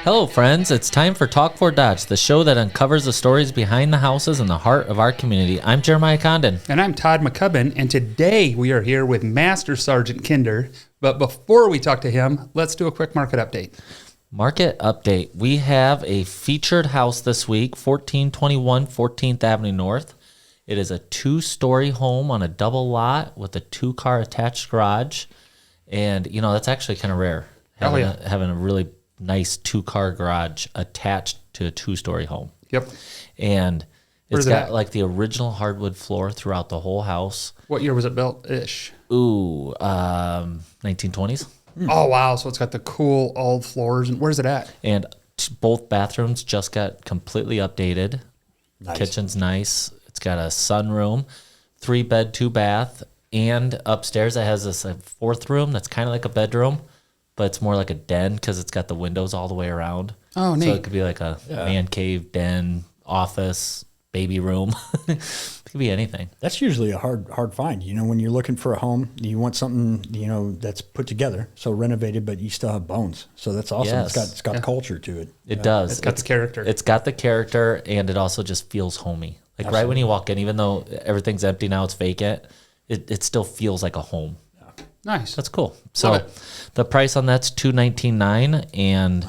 Hello, friends. It's time for Talk for Dodge, the show that uncovers the stories behind the houses in the heart of our community. I'm Jeremiahjcondon. And I'm Todd McCubbin, and today we are here with Master Sergeant Kinder. But before we talk to him, let's do a quick market update. Market update. We have a featured house this week, 1421 14th Avenue North. It is a two-story home on a double lot with a two-car attached garage. And, you know, that's actually kind of rare, having a really nice two-car garage attached to a two-story home. Yep. And it's got like the original hardwood floor throughout the whole house. What year was it built-ish? 1920s. Oh, wow. So it's got the cool old floors. And where's it at? And both bathrooms just got completely updated. Nice. Kitchen's nice. It's got a sunroom, 3-bed, 2-bath, and upstairs it has this fourth room that's kind of like a bedroom, but it's more like a den because it's got the windows all the way around. Oh, neat. So it could be like a man cave, den, office, baby room. It could be anything. That's usually a hard find. You know, when you're looking for a home, you want something, you know, that's put together, so renovated, but you still have bones. So that's awesome. Yes. It's got culture to it. It does. It's got the character. It's got the character, and it also just feels homey. Like Absolutely. right when you walk in, even though everything's empty now, it's vacant, it still feels like a home. Nice. That's cool. So the price on that's $219,900, and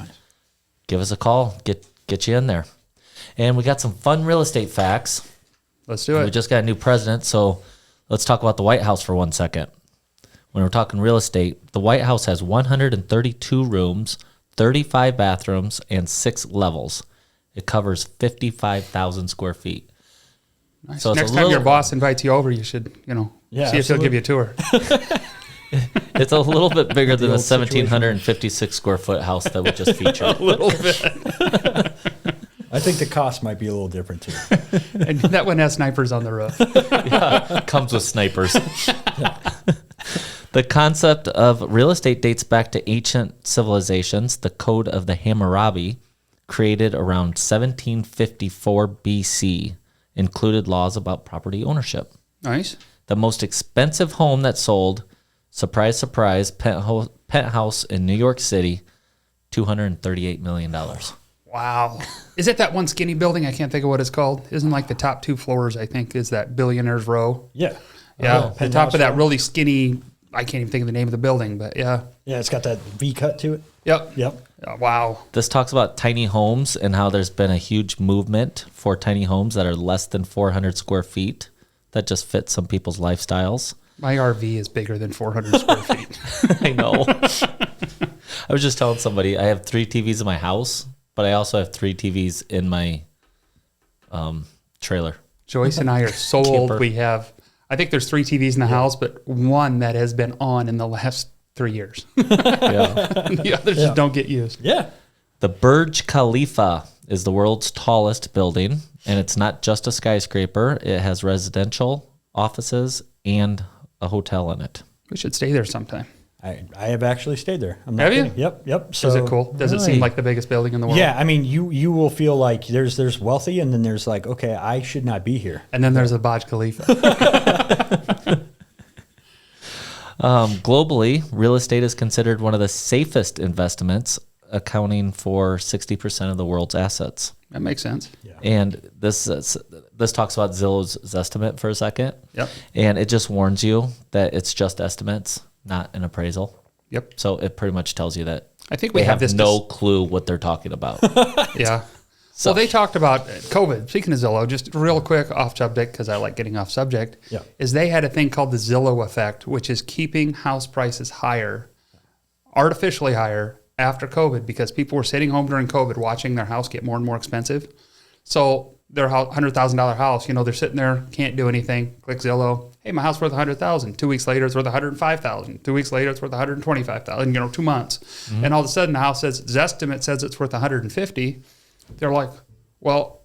give us a call. Get you in there. And we got some fun real estate facts. Let's do it. We just got a new president, so let's talk about the White House for 1 second. When we're talking real estate, the White House has 132 rooms, 35 bathrooms, and 6 levels. It covers 55,000 square feet. Nice. So Next time your boss invites you over, you should, see if he'll give you a tour. It's a little bit bigger than the 1,756 square foot house that we just featured. A little bit. I think the cost might be a little different too. And that one has snipers on the roof. Yeah, comes with snipers. The concept of real estate dates back to ancient civilizations. The Code of the Hammurabi, created around 1754 BC, included laws about property ownership. Nice. The most expensive home that sold, surprise, surprise, penthouse in New York City, $238 million. Wow. Is it that one skinny building? I can't think of what it's called. Isn't like the top 2 floors, I think, is that Billionaire's Row? Yeah. Yeah. The top of that really skinny, I can't even think of the name of the building, but yeah. Yeah, it's got that V cut to it. Yep. Wow. This talks about tiny homes and how there's been a huge movement for tiny homes that are less than 400 square feet that just fit some people's lifestyles. My RV is bigger than 400 square feet. I know. I was just telling somebody I have 3 TVs in my house, but I also have 3 TVs in my trailer. Joyce and I are so old. We have, I think there's 3 TVs in the house, but one that has been on in the last 3 years. The others just don't get used. Yeah. The Burj Khalifa is the world's tallest building, and it's not just a skyscraper. It has residential, offices, and a hotel in it. We should stay there sometime. I have actually stayed there. I'm not Have you? kidding. Yep. So Is it cool? Does it seem like the biggest building in the world? Yeah, I mean, you will feel like there's wealthy, and then there's like, okay, I should not be here. And then there's the Burj Khalifa. Globally, real estate is considered one of the safest investments, accounting for 60% of the world's assets. That makes sense. Yeah. And this talks about Zillow's estimate for a second. Yep. And it just warns you that it's just estimates, not an appraisal. Yep. So it pretty much tells you that I think we they have this no clue what they're talking about. Yeah. Well, they talked about COVID. Speaking of Zillow, just real quick off subject, because I like getting off subject, is they had a thing called the Zillow effect, which is keeping house prices higher, artificially higher, after COVID, because people were sitting home during COVID watching their house get more and more expensive. So their $100,000 house, they're sitting there, can't do anything. Click Zillow. Hey, my house worth $100,000. 2 weeks later, it's worth $105,000. 2 weeks later, it's worth $125,000. 2 months, and all of a sudden, the house says its estimate says it's worth $150,000. They're like, well,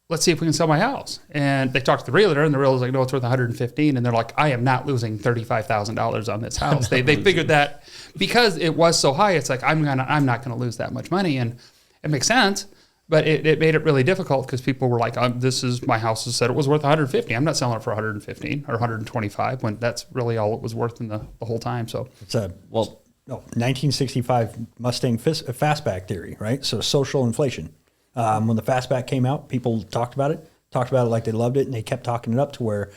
let's see if we can sell my house. And they talked to the realtor, and the realtor's like, no, it's worth $115,000. And they're like, I am not losing $35,000 on this house. They figured that because it was so high, it's like I'm not gonna lose that much money, and it makes sense. But it made it really difficult because people were like, my house said it was worth $150,000. I'm not selling it for $115,000 or $125,000 when that's really all it was worth in the whole time. So 1965 Mustang fastback theory, right? So social inflation. When the fastback came out, people talked about it like they loved it, and they kept talking it up to where,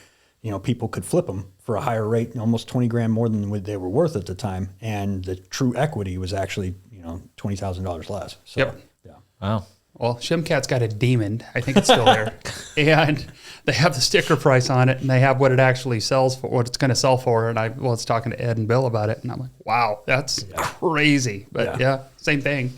people could flip them for a higher rate, almost 20 grand more than what they were worth at the time. And the true equity was actually, $20,000 less. So, Yep. Yeah. Wow. Well, Shimcat's got a demon. I think it's still there. And they have the sticker price on it, and they have what it actually sells for, what it's going to sell for. And I was talking to Ed and Bill about it, and I'm like, wow, that's crazy. But yeah, same thing.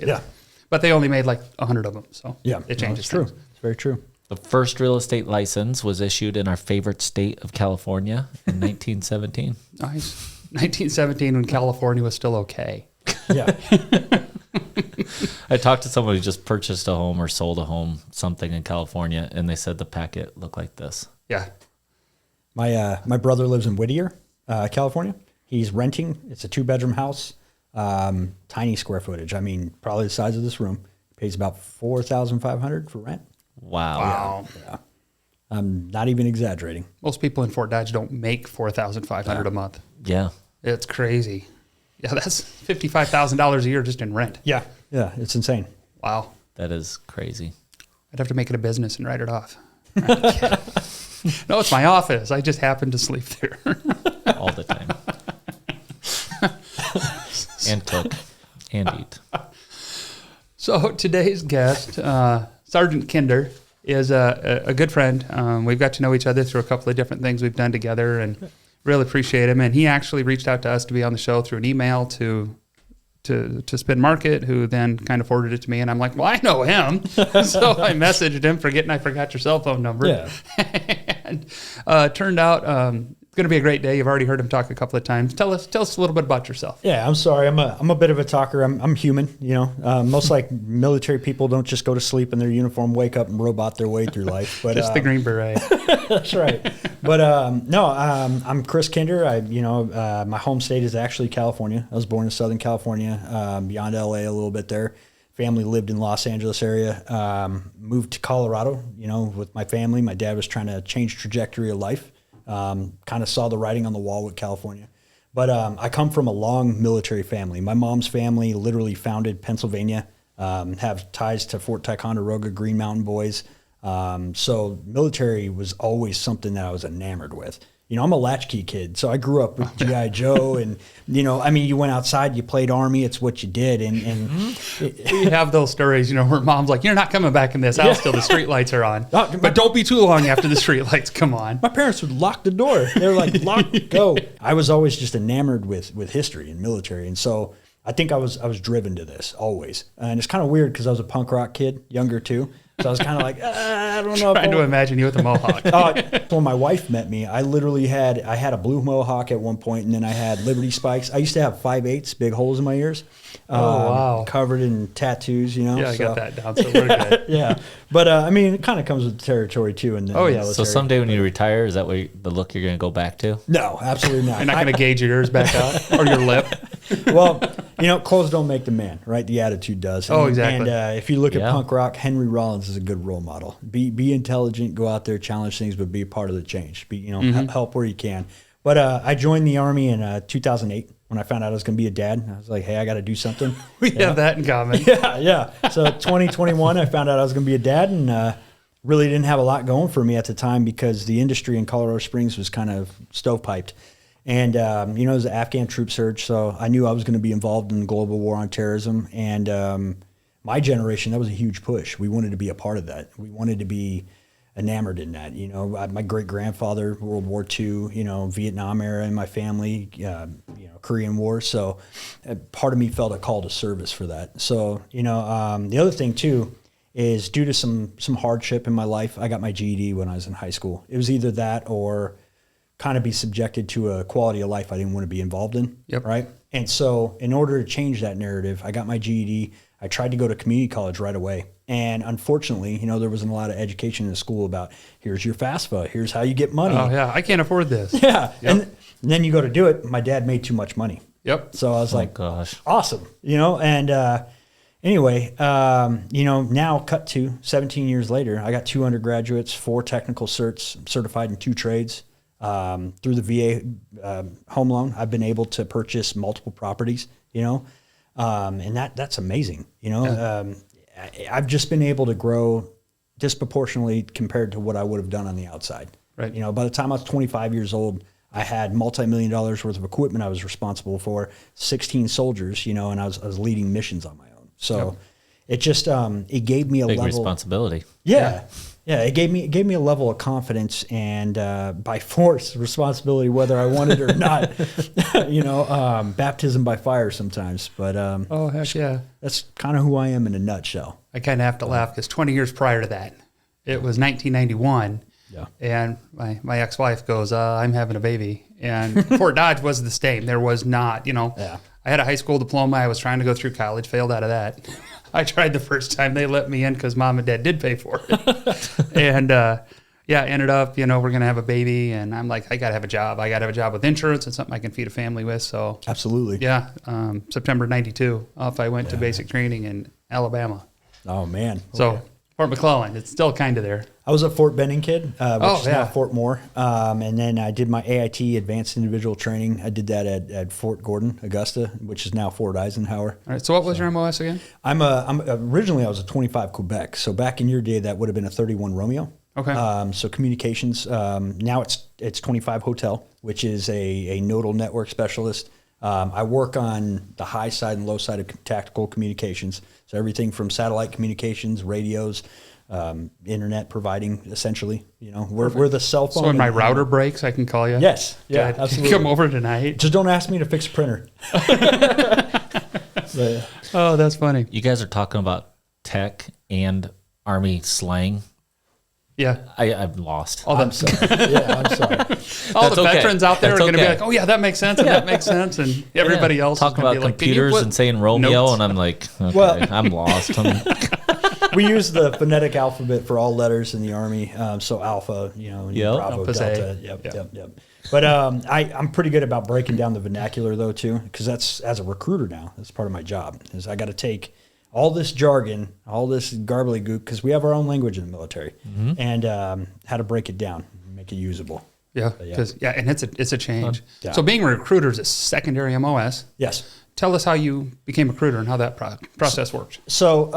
But they only made like 100 of them. So it changes. It's true. It's very true. The first real estate license was issued in our favorite state of California in 1917. Nice. 1917 when California was still okay. Yeah. I talked to someone who just purchased a home or sold a home, something in California, and they said the packet looked like this. Yeah. My brother lives in Whittier, California. He's renting. It's a 2-bedroom house, tiny square footage. I mean, probably the size of this room. Pays about $4,500 for rent. Wow. Yeah. I'm not even exaggerating. Most people in Fort Dodge don't make $4,500 a month. Yeah. It's crazy. Yeah, that's $55,000 a year just in rent. Yeah. Yeah, it's insane. Wow. That is crazy. I'd have to make it a business and write it off. No, it's my office. I just happen to sleep there. All the time. And cook and eat. So today's guest, Sergeant Kinder, is a good friend. We've got to know each other through a couple of different things we've done together, and really appreciate him. And he actually reached out to us to be on the show through an email to Spin Markket, who then kind of forwarded it to me. And I'm like, well, I know him. So I messaged him, forgetting I forgot your cell phone number. Yeah. And turned out it's going to be a great day. You've already heard him talk a couple of times. Tell us a little bit about yourself. Yeah, I'm sorry. I'm a bit of a talker. I'm human, Most military people don't just go to sleep in their uniform, wake up and robot their way through life. But just the Green Beret. That's right. But I'm Chris Kinder. My home state is actually California. I was born in Southern California, beyond LA a little bit there. Family lived in Los Angeles area. Moved to Colorado, with my family. My dad was trying to change trajectory of life. Kind of saw the writing on the wall with California. But I come from a long military family. My mom's family literally founded Pennsylvania, have ties to Fort Ticonderoga, Green Mountain Boys. So military was always something that I was enamored with. I'm a latchkey kid, so I grew up with G.I. Joe, and you went outside, you played Army, it's what you did, and we have those stories, where mom's like, "You're not coming back in this house till the street lights are on, but don't be too long after the street lights come on." My parents would lock the door. They were like, "Lock, go." I was always just enamored with history and military, and so I think I was driven to this always. And it's kind of weird because I was a punk rock kid, younger too. So I was kind of like, I don't know. Trying to imagine you with a mohawk. When my wife met me, I literally had a blue mohawk at one point, and then I had Liberty spikes. I used to have 5/8, big holes in my ears. Wow. Covered in tattoos, Yeah, I got that down, so we're good. Yeah. But, it kind of comes with the territory, too. In the military. So someday when you retire, is that the look you're going to go back to? No, absolutely not. You're not going to gauge your ears back out or your lip? Well, clothes don't make the man, right? The attitude does. Exactly. And if you look at punk rock, Henry Rollins is a good role model. Be intelligent, go out there, challenge things, but be a part of the change. Help where you can. But I joined the Army in 2008 when I found out I was going to be a dad. I was like, hey, I got to do something. We have that in common. Yeah. So 2021, I found out I was going to be a dad, and really didn't have a lot going for me at the time because the industry in Colorado Springs was kind of stovepiped. And, it was an Afghan troop surge, so I knew I was going to be involved in the global war on terrorism. And my generation, that was a huge push. We wanted to be a part of that. We wanted to be enamored in that. My great-grandfather, World War II, Vietnam era in my family, Korean War. So part of me felt a call to service for that. So, the other thing, too, is due to some hardship in my life, I got my GED when I was in high school. It was either that or kind of be subjected to a quality of life I didn't want to be involved in. Yep. Right. And so in order to change that narrative, I got my GED. I tried to go to community college right away. And unfortunately, there wasn't a lot of education in the school about here's your FAFSA, here's how you get money. Oh yeah. I can't afford this. Yeah. Yep. And then you go to do it. My dad made too much money. Yep. So I was like, gosh, awesome. And, anyway, now cut to 17 years later, I got 2 undergraduates, 4 technical certs, I'm certified in 2 trades. Through the VA home loan, I've been able to purchase multiple properties And that's amazing. I've just been able to grow disproportionately compared to what I would have done on the outside. Right. By the time I was 25 years old, I had multi-million dollars worth of equipment I was responsible for, 16 soldiers, and I was leading missions on my own. So it just, it gave me a Big level. responsibility. Yeah. It gave me a level of confidence and, by force, responsibility, whether I wanted it or not, baptism by fire sometimes, but, oh, heck yeah. That's kind of who I am in a nutshell. I kind of have to laugh because 20 years prior to that, it was 1991. Yeah. And my ex-wife goes, I'm having a baby. And Fort Dodge was the same. There was not, I had a high school diploma. I was trying to go through college, failed out of that. I tried the first time. They let me in because mom and dad did pay for it. And, ended up, we're going to have a baby. And I'm like, I got to have a job. I got to have a job with insurance and something I can feed a family with. So Absolutely. Yeah. September 92, off I went to basic training in Alabama. Oh, man. Okay. So Fort McClellan, it's still kind of there. I was a Fort Benning kid, which is now Fort Moore. And then I did my AIT, Advanced Individual Training. I did that at Fort Gordon, Augusta, which is now Fort Eisenhower. All right. So what was your MOS again? I'm originally I was a 25 Quebec. So back in your day, that would have been a 31 Romeo. Okay. So communications, now it's 25 Hotel, which is a nodal network specialist. I work on the high side and low side of tactical communications. So everything from satellite communications, radios, internet providing, essentially. We're the cell phone. So when my router breaks, I can call you? Yes. Yeah, absolutely. Come over tonight. Just don't ask me to fix a printer. Oh, that's funny. You guys are talking about tech and Army slang. Yeah. I'm lost. I'm sorry. I'm sorry. All That's the okay. veterans out there That's are going to okay. be like, oh, yeah, that makes sense, and that makes sense. And everybody else talking is gonna about be like, "Can you computers put and saying Romeo, notes?" and I'm like, okay, Well- I'm lost. We use the phonetic alphabet for all letters in the Army. So Alpha, Bravo, Alpha's A. Delta. Yep. But I'm pretty good about breaking down the vernacular, though, too, because that's, as a recruiter now, that's part of my job, is I got to take all this jargon, all this gobbledygook, because we have our own language in the military, and how to break it down, make it usable. Yeah, because and it's a change. Yeah. So being a recruiter is a secondary MOS. Yes. Tell us how you became a recruiter and how that process works. So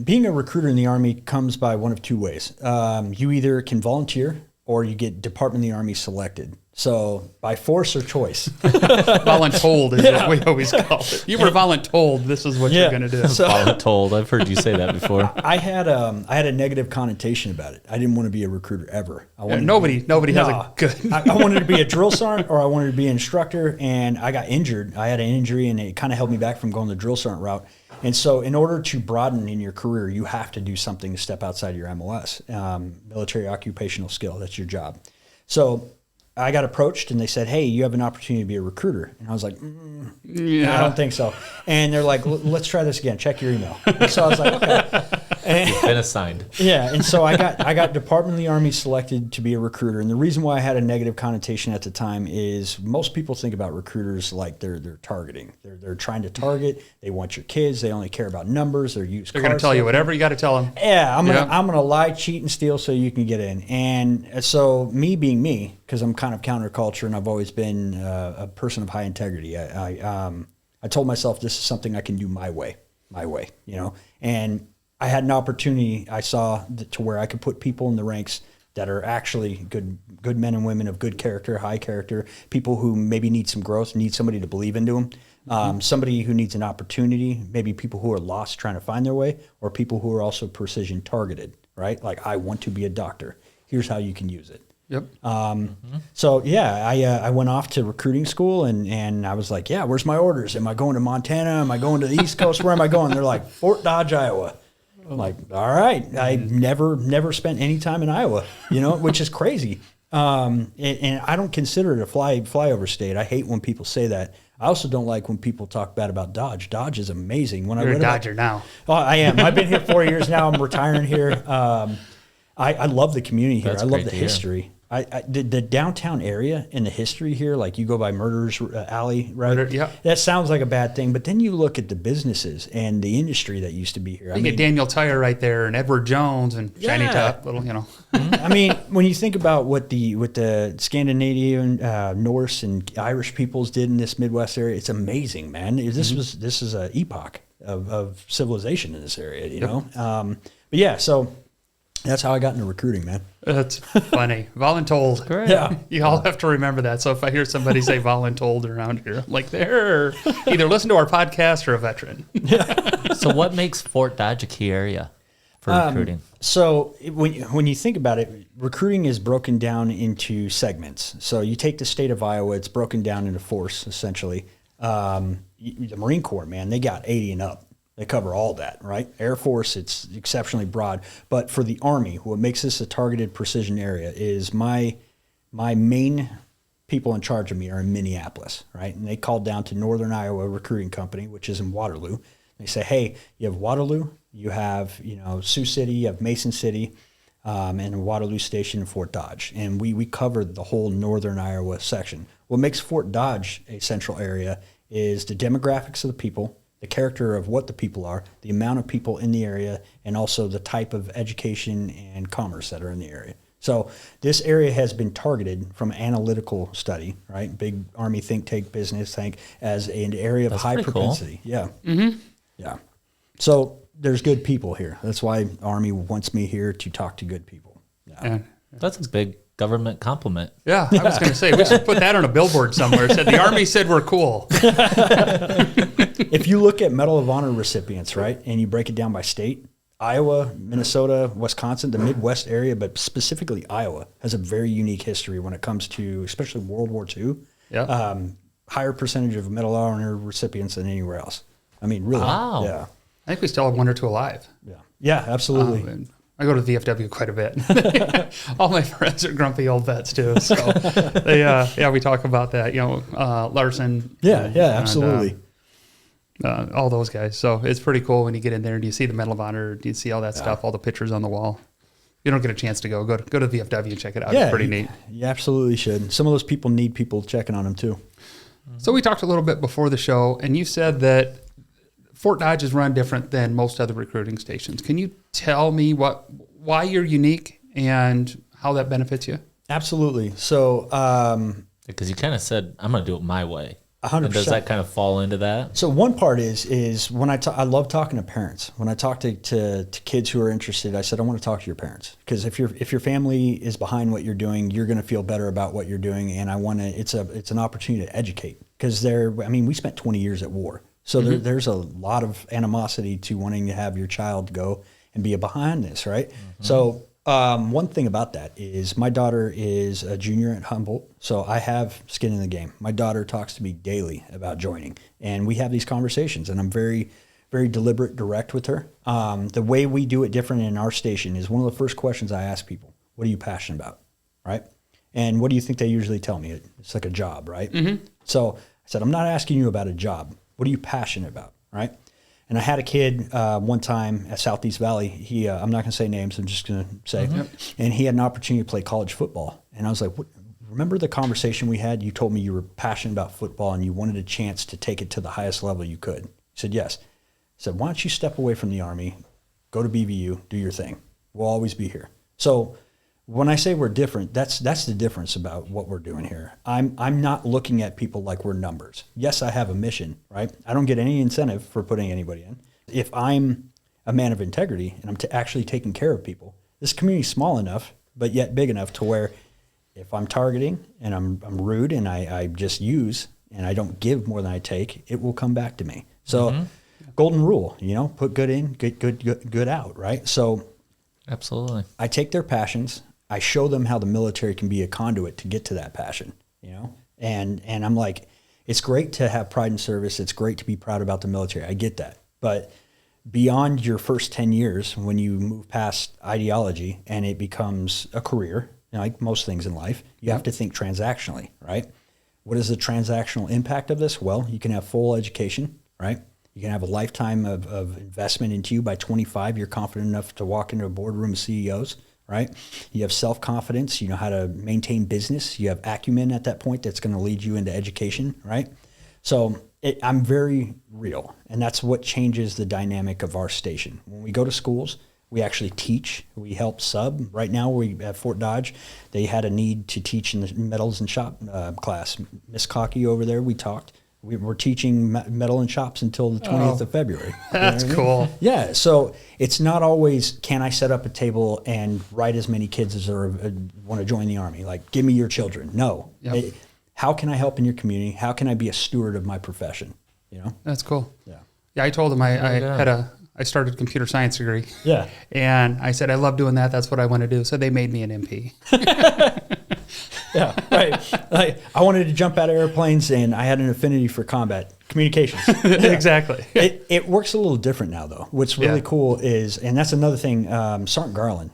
being a recruiter in the Army comes by one of two ways. You either can volunteer or you get Department of the Army selected. So by force or choice. Voluntold is what we always call it. You were voluntold. This is what you're going to do. So, Voluntold. I've heard you say that before. I had a negative connotation about it. I didn't want to be a recruiter ever. Nobody has a good. I wanted to be a drill sergeant or I wanted to be an instructor, and I got injured. I had an injury, and it kind of held me back from going the drill sergeant route. And so in order to broaden in your career, you have to do something to step outside your MOS, military occupational skill. That's your job. So I got approached and they said, hey, you have an opportunity to be a recruiter. And I was like, I don't think so. And they're like, let's try this again. Check your email. And so I was like, okay. You've been assigned. Yeah. And so I got Department of the Army selected to be a recruiter. And the reason why I had a negative connotation at the time is most people think about recruiters like they're targeting. They're trying to target. They want your kids. They only care about numbers. They're going to tell you whatever you got to tell them. Yeah. I'm gonna lie, cheat, and steal so you can get in. And so me being me, because I'm kind of counterculture and I've always been a person of high integrity. I told myself this is something I can do my way, and I had an opportunity I saw to where I could put people in the ranks that are actually good men and women of good character, high character, people who maybe need some growth, need somebody to believe into them, somebody who needs an opportunity, maybe people who are lost trying to find their way, or people who are also precision targeted, right? Like, I want to be a doctor. Here's how you can use it. Yep. So yeah, I went off to recruiting school and I was like, yeah, where's my orders? Am I going to Montana? Am I going to the East Coast? Where am I going? They're like, Fort Dodge, Iowa. I'm like, all right. I never spent any time in Iowa, which is crazy. And I don't consider it a flyover state. I hate when people say that. I also don't like when people talk bad about Dodge. Dodge is amazing. When You're a Dodger now. Oh, I am. I've been here 4 years now. I'm retiring here. I love the community here. That's I love great the to hear. history. The downtown area and the history here, like you go by Murder's Alley, right? Yeah. That sounds like a bad thing, but then you look at the businesses and the industry that used to be here. You get Daniel Tire right there, and Edward Jones, and Shiny Top, little, I mean, when you think about what the Scandinavian, Norse, and Irish peoples did in this Midwest area, it's amazing, man. This is an epoch of civilization in this area, you know. But yeah, so that's how I got into recruiting, man. That's funny. Voluntold. Great. Yeah. You all have to remember that. So if I hear somebody say voluntold around here, I'm like, they're either listen to our podcast or a veteran. So what makes Fort Dodge a key area for recruiting? So when you think about it, recruiting is broken down into segments. So you take the state of Iowa, it's broken down into force, essentially. The Marine Corps, man, they got 80 and up. They cover all that, right? Air Force, it's exceptionally broad. But for the Army, what makes this a targeted precision area is my main people in charge of me are in Minneapolis, right? And they called down to Northern Iowa Recruiting Company, which is in Waterloo. They say, hey, you have Waterloo, you have Sioux City, you have Mason City, and Waterloo Station and Fort Dodge. And we covered the whole Northern Iowa section. What makes Fort Dodge a central area is the demographics of the people, the character of what the people are, the amount of people in the area, and also the type of education and commerce that are in the area. So this area has been targeted from an analytical study, right? Big Army think tank, business tank, as an area of high propensity. Cool. Yeah. Mm-hmm. Yeah. So there's good people here. That's why Army wants me here to talk to good people. Yeah. That's a big government compliment. Yeah, I was going to say, we should put that on a billboard somewhere. It said, the Army said we're cool. If you look at Medal of Honor recipients, right, and you break it down by state, Iowa, Minnesota, Wisconsin, the Midwest area, but specifically Iowa, has a very unique history when it comes to, especially World War II. Yeah. Higher percentage of Medal of Honor recipients than anywhere else. I mean, really. Wow. Yeah. I think we still have one or two alive. Yeah. Yeah, absolutely. And I go to the VFW quite a bit. All my friends are grumpy old vets too. So we talk about that, Larson. Absolutely. All those guys. So it's pretty cool when you get in there and you see the Medal of Honor, you see all that stuff, all the pictures on the wall. You don't get a chance to go to the VFW and check it out. Yeah, it's pretty neat. You absolutely should. Some of those people need people checking on them too. So we talked a little bit before the show, and you said that Fort Dodge is run different than most other recruiting stations. Can you tell me why you're unique and how that benefits you? Absolutely. So, Because you kind of said, I'm going to do it my way. 100%. And does that kind of fall into that? So one part is when I love talking to parents. When I talk to kids who are interested, I said, I want to talk to your parents, because if your family is behind what you're doing, you're going to feel better about what you're doing. And I want to, it's an opportunity to educate, because we spent 20 years at war. So there's a lot of animosity to wanting to have your child go and be behind this, right? Mm-hmm. So one thing about that is my daughter is a junior at Humboldt, so I have skin in the game. My daughter talks to me daily about joining, and we have these conversations, and I'm very, very deliberate, direct with her. The way we do it different in our station is one of the first questions I ask people: what are you passionate about, right? And what do you think they usually tell me? It's like a job, right? Mm-hmm. So I said, I'm not asking you about a job. What are you passionate about, right? And I had a kid one time at Southeast Valley. He, I'm not going to say names. I'm just going to say, and he had an opportunity to play college football. And I was like, remember the conversation we had? You told me you were passionate about football and you wanted a chance to take it to the highest level you could. He said, yes. I said, why don't you step away from the Army, go to BVU, do your thing. We'll always be here. So when I say we're different, that's the difference about what we're doing here. I'm not looking at people like we're numbers. Yes, I have a mission, right? I don't get any incentive for putting anybody in. If I'm a man of integrity and I'm actually taking care of people, this community's small enough, but yet big enough to where if I'm targeting and I'm rude and I just use and I don't give more than I take, it will come back to me. So golden rule, put good in, get good out, right? So absolutely. I take their passions. I show them how the military can be a conduit to get to that passion, and I'm like, it's great to have pride in service. It's great to be proud about the military. I get that. But beyond your first 10 years, when you move past ideology and it becomes a career, like most things in life, you have to think transactionally, right? What is the transactional impact of this? Well, you can have full education, right? You can have a lifetime of investment into you. By 25, you're confident enough to walk into a boardroom of CEOs. right? You have self-confidence. You know how to maintain business. You have acumen at that point that's going to lead you into education, right? So I'm very real, and that's what changes the dynamic of our station. When we go to schools, we actually teach. We help sub. Right now, we at Fort Dodge, they had a need to teach in the metals and shop class. Miss Cocky over there, we talked. We were teaching metal and shops until the 20th of February. That's cool. Yeah, so it's not always, can I set up a table and write as many kids as want to join the Army? Like, give me your children. No. Yep. How can I help in your community? How can I be a steward of my profession? You know? That's cool. Yeah. Yeah, I told them I started a computer science degree. Yeah. And I said, I love doing that. That's what I want to do. So they made me an MP. Yeah, right. Like, I wanted to jump out of airplanes, and I had an affinity for combat communications. Exactly. It works a little different now, though. What's really cool is, and that's another thing, Sergeant Garland,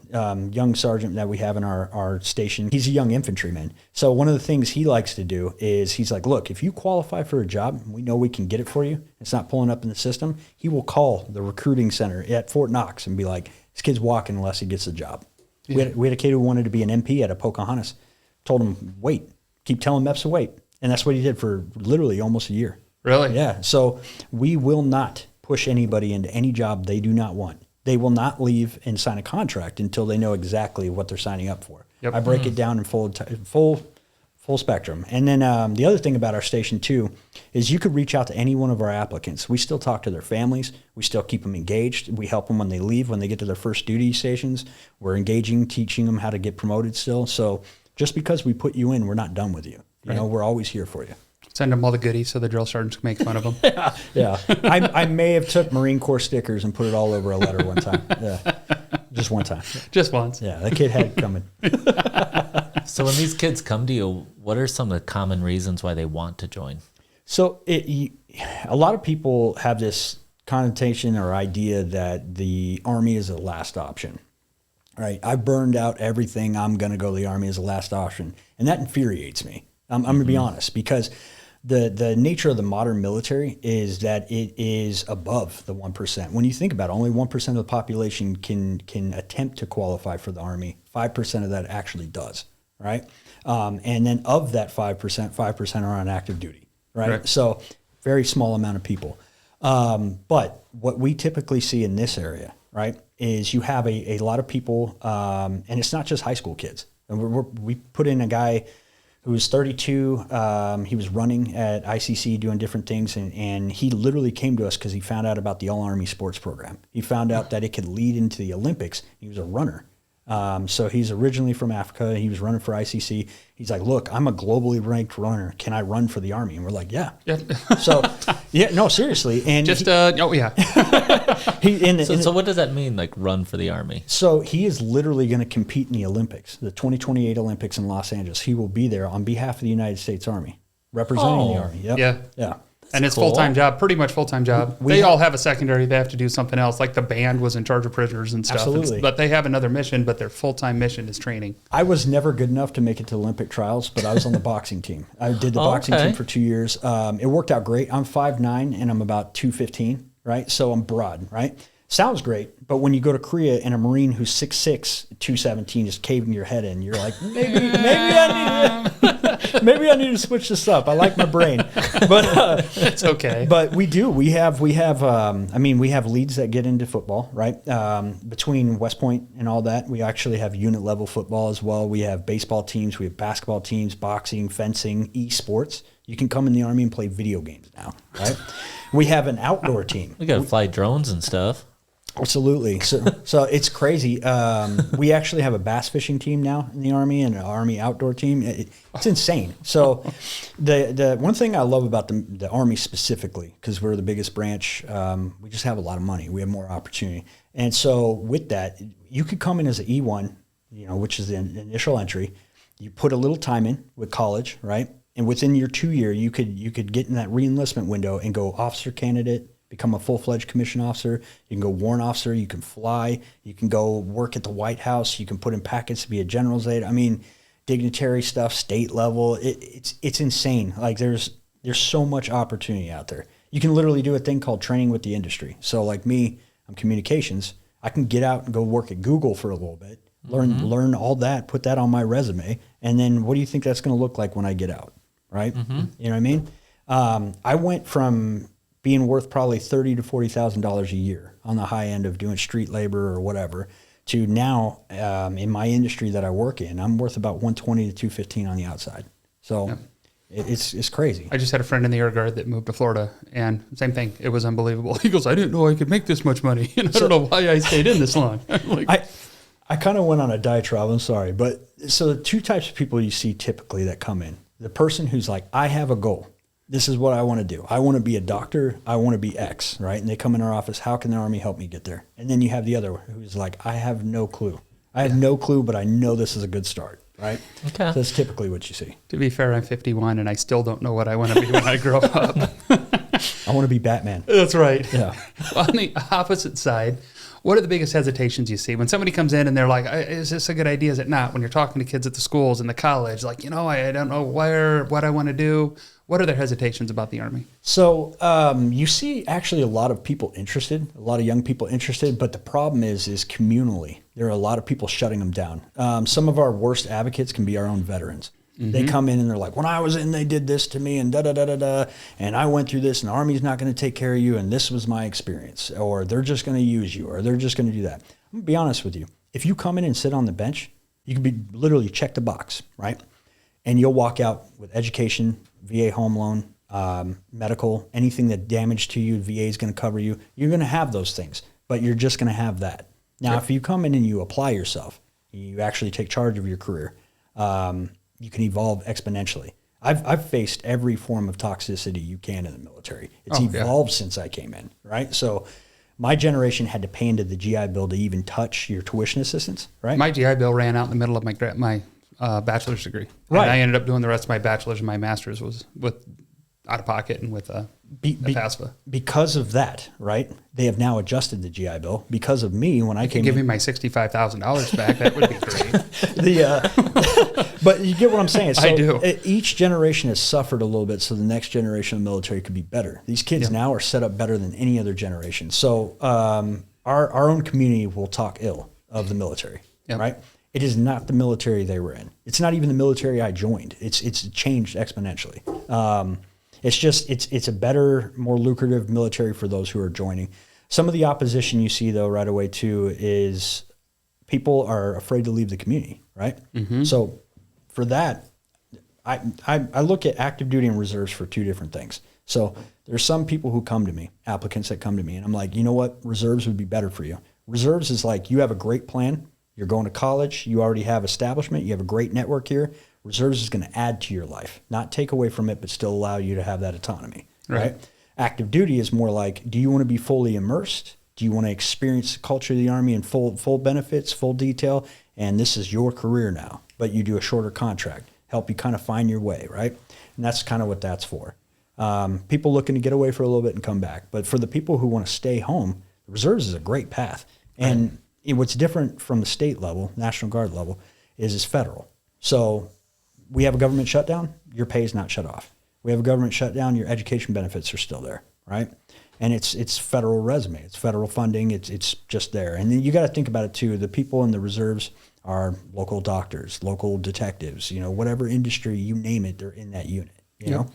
young sergeant that we have in our station, he's a young infantryman. So one of the things he likes to do is he's like, look, if you qualify for a job, we know we can get it for you. It's not pulling up in the system. He will call the recruiting center at Fort Knox and be like, this kid's walking unless he gets the job. Yeah. We had a kid who wanted to be an MP at a Pocahontas. Told him, wait, keep telling MEPS to wait. And that's what he did for literally almost a year. Really? Yeah. So we will not push anybody into any job they do not want. They will not leave and sign a contract until they know exactly what they're signing up for. Yep. I break it down in full spectrum. And then the other thing about our station too is you could reach out to any one of our applicants. We still talk to their families. We still keep them engaged. We help them when they leave, when they get to their first duty stations. We're engaging, teaching them how to get promoted still. So just because we put you in, we're not done with you. You know, we're always here for you. Send them all the goodies so the drill sergeants can make fun of them. Yeah. I may have took Marine Corps stickers and put it all over a letter one time. Yeah. Just one time. Just once. Yeah, that kid had it coming. So when these kids come to you, what are some of the common reasons why they want to join? So a lot of people have this connotation or idea that the Army is the last option. Right, I burned out everything. I'm going to go to the Army as a last option, and that infuriates me. I'm going to be honest, because the nature of the modern military is that it is above the 1%. When you think about it, only 1% of the population can attempt to qualify for the Army. 5% of that actually does, right? And then of that 5% are on active duty, right? So very small amount of people. But what we typically see in this area, right, is you have a lot of people, and it's not just high school kids. And we put in a guy who was 32. He was running at ICC doing different things, and he literally came to us because he found out about the All-Army Sports Program. He found out that it could lead into the Olympics. He was a runner. So he's originally from Africa. He was running for ICC. He's like, look, I'm a globally ranked runner. Can I run for the Army? And we're like, yeah. So, yeah, no, seriously. And oh, yeah. So what does that mean, like run for the Army? So he is literally going to compete in the Olympics, the 2028 Olympics in Los Angeles. He will be there on behalf of the United States Army, representing the Army. Yep. Yeah. And it's full-time job, pretty much full-time job. They all have a secondary. They have to do something else. Like the band was in charge of prisoners and stuff. Absolutely. But they have another mission, but their full-time mission is training. I was never good enough to make it to Olympic trials, but I was on the boxing team. I did the boxing team for 2 years. It worked out great. I'm 5'9", and I'm about 215, right? So I'm broad, right? Sounds great, but when you go to Korea and a Marine who's 6'6", 217 is caving your head in, you're like, maybe I need to switch this up. I like my brain, but it's okay. But we do. We have leads that get into football, right? Between West Point and all that, we actually have unit level football as well. We have baseball teams, we have basketball teams, boxing, fencing, esports. You can come in the Army and play video games now, right? We have an outdoor team. We got to fly drones and stuff. Absolutely. So it's crazy. We actually have a bass fishing team now in the Army and an Army outdoor team. It's insane. So the one thing I love about the Army specifically, because we're the biggest branch, we just have a lot of money. We have more opportunity. And so with that, you could come in as an E1, which is the initial entry. You put a little time in with college, right? And within your 2 year, you could get in that re-enlistment window and go officer candidate, become a full-fledged commissioned officer. You can go warrant officer. You can fly. You can go work at the White House. You can put in packets to be a general's aide. I mean, dignitary stuff, state level. It's insane. Like there's so much opportunity out there. You can literally do a thing called training with the industry. So like me, I'm communications. I can get out and go work at Google for a little bit, learn all that, put that on my resume. And then what do you think that's going to look like when I get out? Right. You know what I mean? I went from being worth probably $30,000 to $40,000 a year on the high end of doing street labor or whatever to now, in my industry that I work in, I'm worth about 120 to 215 on the outside. So it's crazy. I just had a friend in the Air Guard that moved to Florida, and same thing. It was unbelievable. He goes, I didn't know I could make this much money, and I don't know why I stayed in this long. I kind of went on a diatribe. I'm sorry. But so the two types of people you see typically that come in, the person who's like, I have a goal. This is what I want to do. I want to be a doctor. I want to be X, right? And they come in our office. How can the Army help me get there? And then you have the other who's like, I have no clue. I have no clue, but I know this is a good start, right? Okay. So that's typically what you see. To be fair, I'm 51, and I still don't know what I want to be when I grow up. I want to be Batman. That's right. Yeah. On the opposite side, what are the biggest hesitations you see when somebody comes in and they're like, is this a good idea? Is it not? When you're talking to kids at the schools and the college, like, I don't know what I want to do. What are their hesitations about the Army? So you see actually a lot of people interested, a lot of young people interested, but the problem is communally. There are a lot of people shutting them down. Some of our worst advocates can be our own veterans. They come in and they're like, when I was in, they did this to me and da-da-da-da-da, and I went through this, and the Army's not going to take care of you, and this was my experience, or they're just going to use you, or they're just going to do that. I'm going to be honest with you. If you come in and sit on the bench, you can be literally check the box, right? And you'll walk out with education, VA home loan, medical, anything that damage to you, VA is going to cover you. You're going to have those things, but you're just going to have that. Now, if you come in and you apply yourself, you actually take charge of your career, you can evolve exponentially. I've faced every form of toxicity you can in the military. It's evolved since I came in, right? So my generation had to pay into the GI Bill to even touch your tuition assistance, right? My GI Bill ran out in the middle of my bachelor's degree. Right. And I ended up doing the rest of my bachelor's and my master's was with out of pocket and with a FAFSA. Because of that, right? They have now adjusted the GI Bill. Because of me, when I came give me my $65,000 back, that would be great. But you get what I'm saying. So I do. Each generation has suffered a little bit, so the next generation of military could be better. These kids now are set up better than any other generation. So our own community will talk ill of the military, right? It is not the military they were in. It's not even the military I joined. It's changed exponentially. It's a better, more lucrative military for those who are joining. Some of the opposition you see, though, right away, too, is people are afraid to leave the community, right? So for that, I look at active duty and reserves for two different things. So there's some people who come to me, applicants that come to me, and I'm like, you know what? Reserves would be better for you. Reserves is like you have a great plan. You're going to college. You already have establishment. You have a great network here. Reserves is going to add to your life, not take away from it, but still allow you to have that autonomy, right? Active duty is more like, do you want to be fully immersed? Do you want to experience the culture of the Army in full benefits, full detail? And this is your career now, but you do a shorter contract, help you kind of find your way, right? And that's kind of what that's for. People looking to get away for a little bit and come back. But for the people who want to stay home, reserves is a great path. And what's different from the state level, National Guard level, is it's federal. So we have a government shutdown, your pay is not shut off. We have a government shutdown, your education benefits are still there, right? And it's federal resume, it's federal funding, it's just there. And then you got to think about it too. The people in the reserves are local doctors, local detectives, whatever industry you name it, they're in that unit, you know?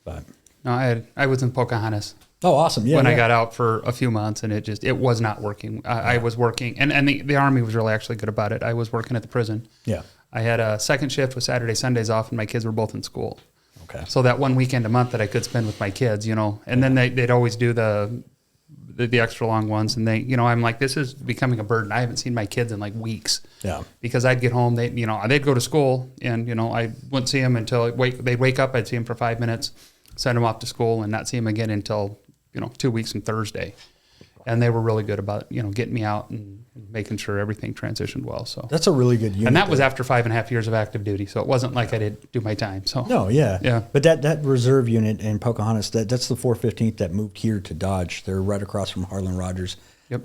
But no, I was in Pocahontas. Oh, awesome. Yeah. When I got out for a few months and it was not working. I was working and the Army was really actually good about it. I was working at the prison. Yeah. I had a second shift with Saturday, Sundays off, and my kids were both in school. Okay. So that one weekend a month that I could spend with my kids, and then they'd always do the extra long ones. And I'm like, this is becoming a burden. I haven't seen my kids in like weeks. Yeah. Because I'd get home, they'd go to school and, I wouldn't see them until they'd wake up. I'd see them for 5 minutes, send them off to school and not see them again until, 2 weeks from Thursday. And they were really good about, getting me out and making sure everything transitioned well. So that's a really good unit. And that was after 5.5 years of active duty. So it wasn't like I didn't do my time. So no, yeah. But that reserve unit in Pocahontas, that's the 415th that moved here to Dodge. They're right across from Harlan Rogers. Yep.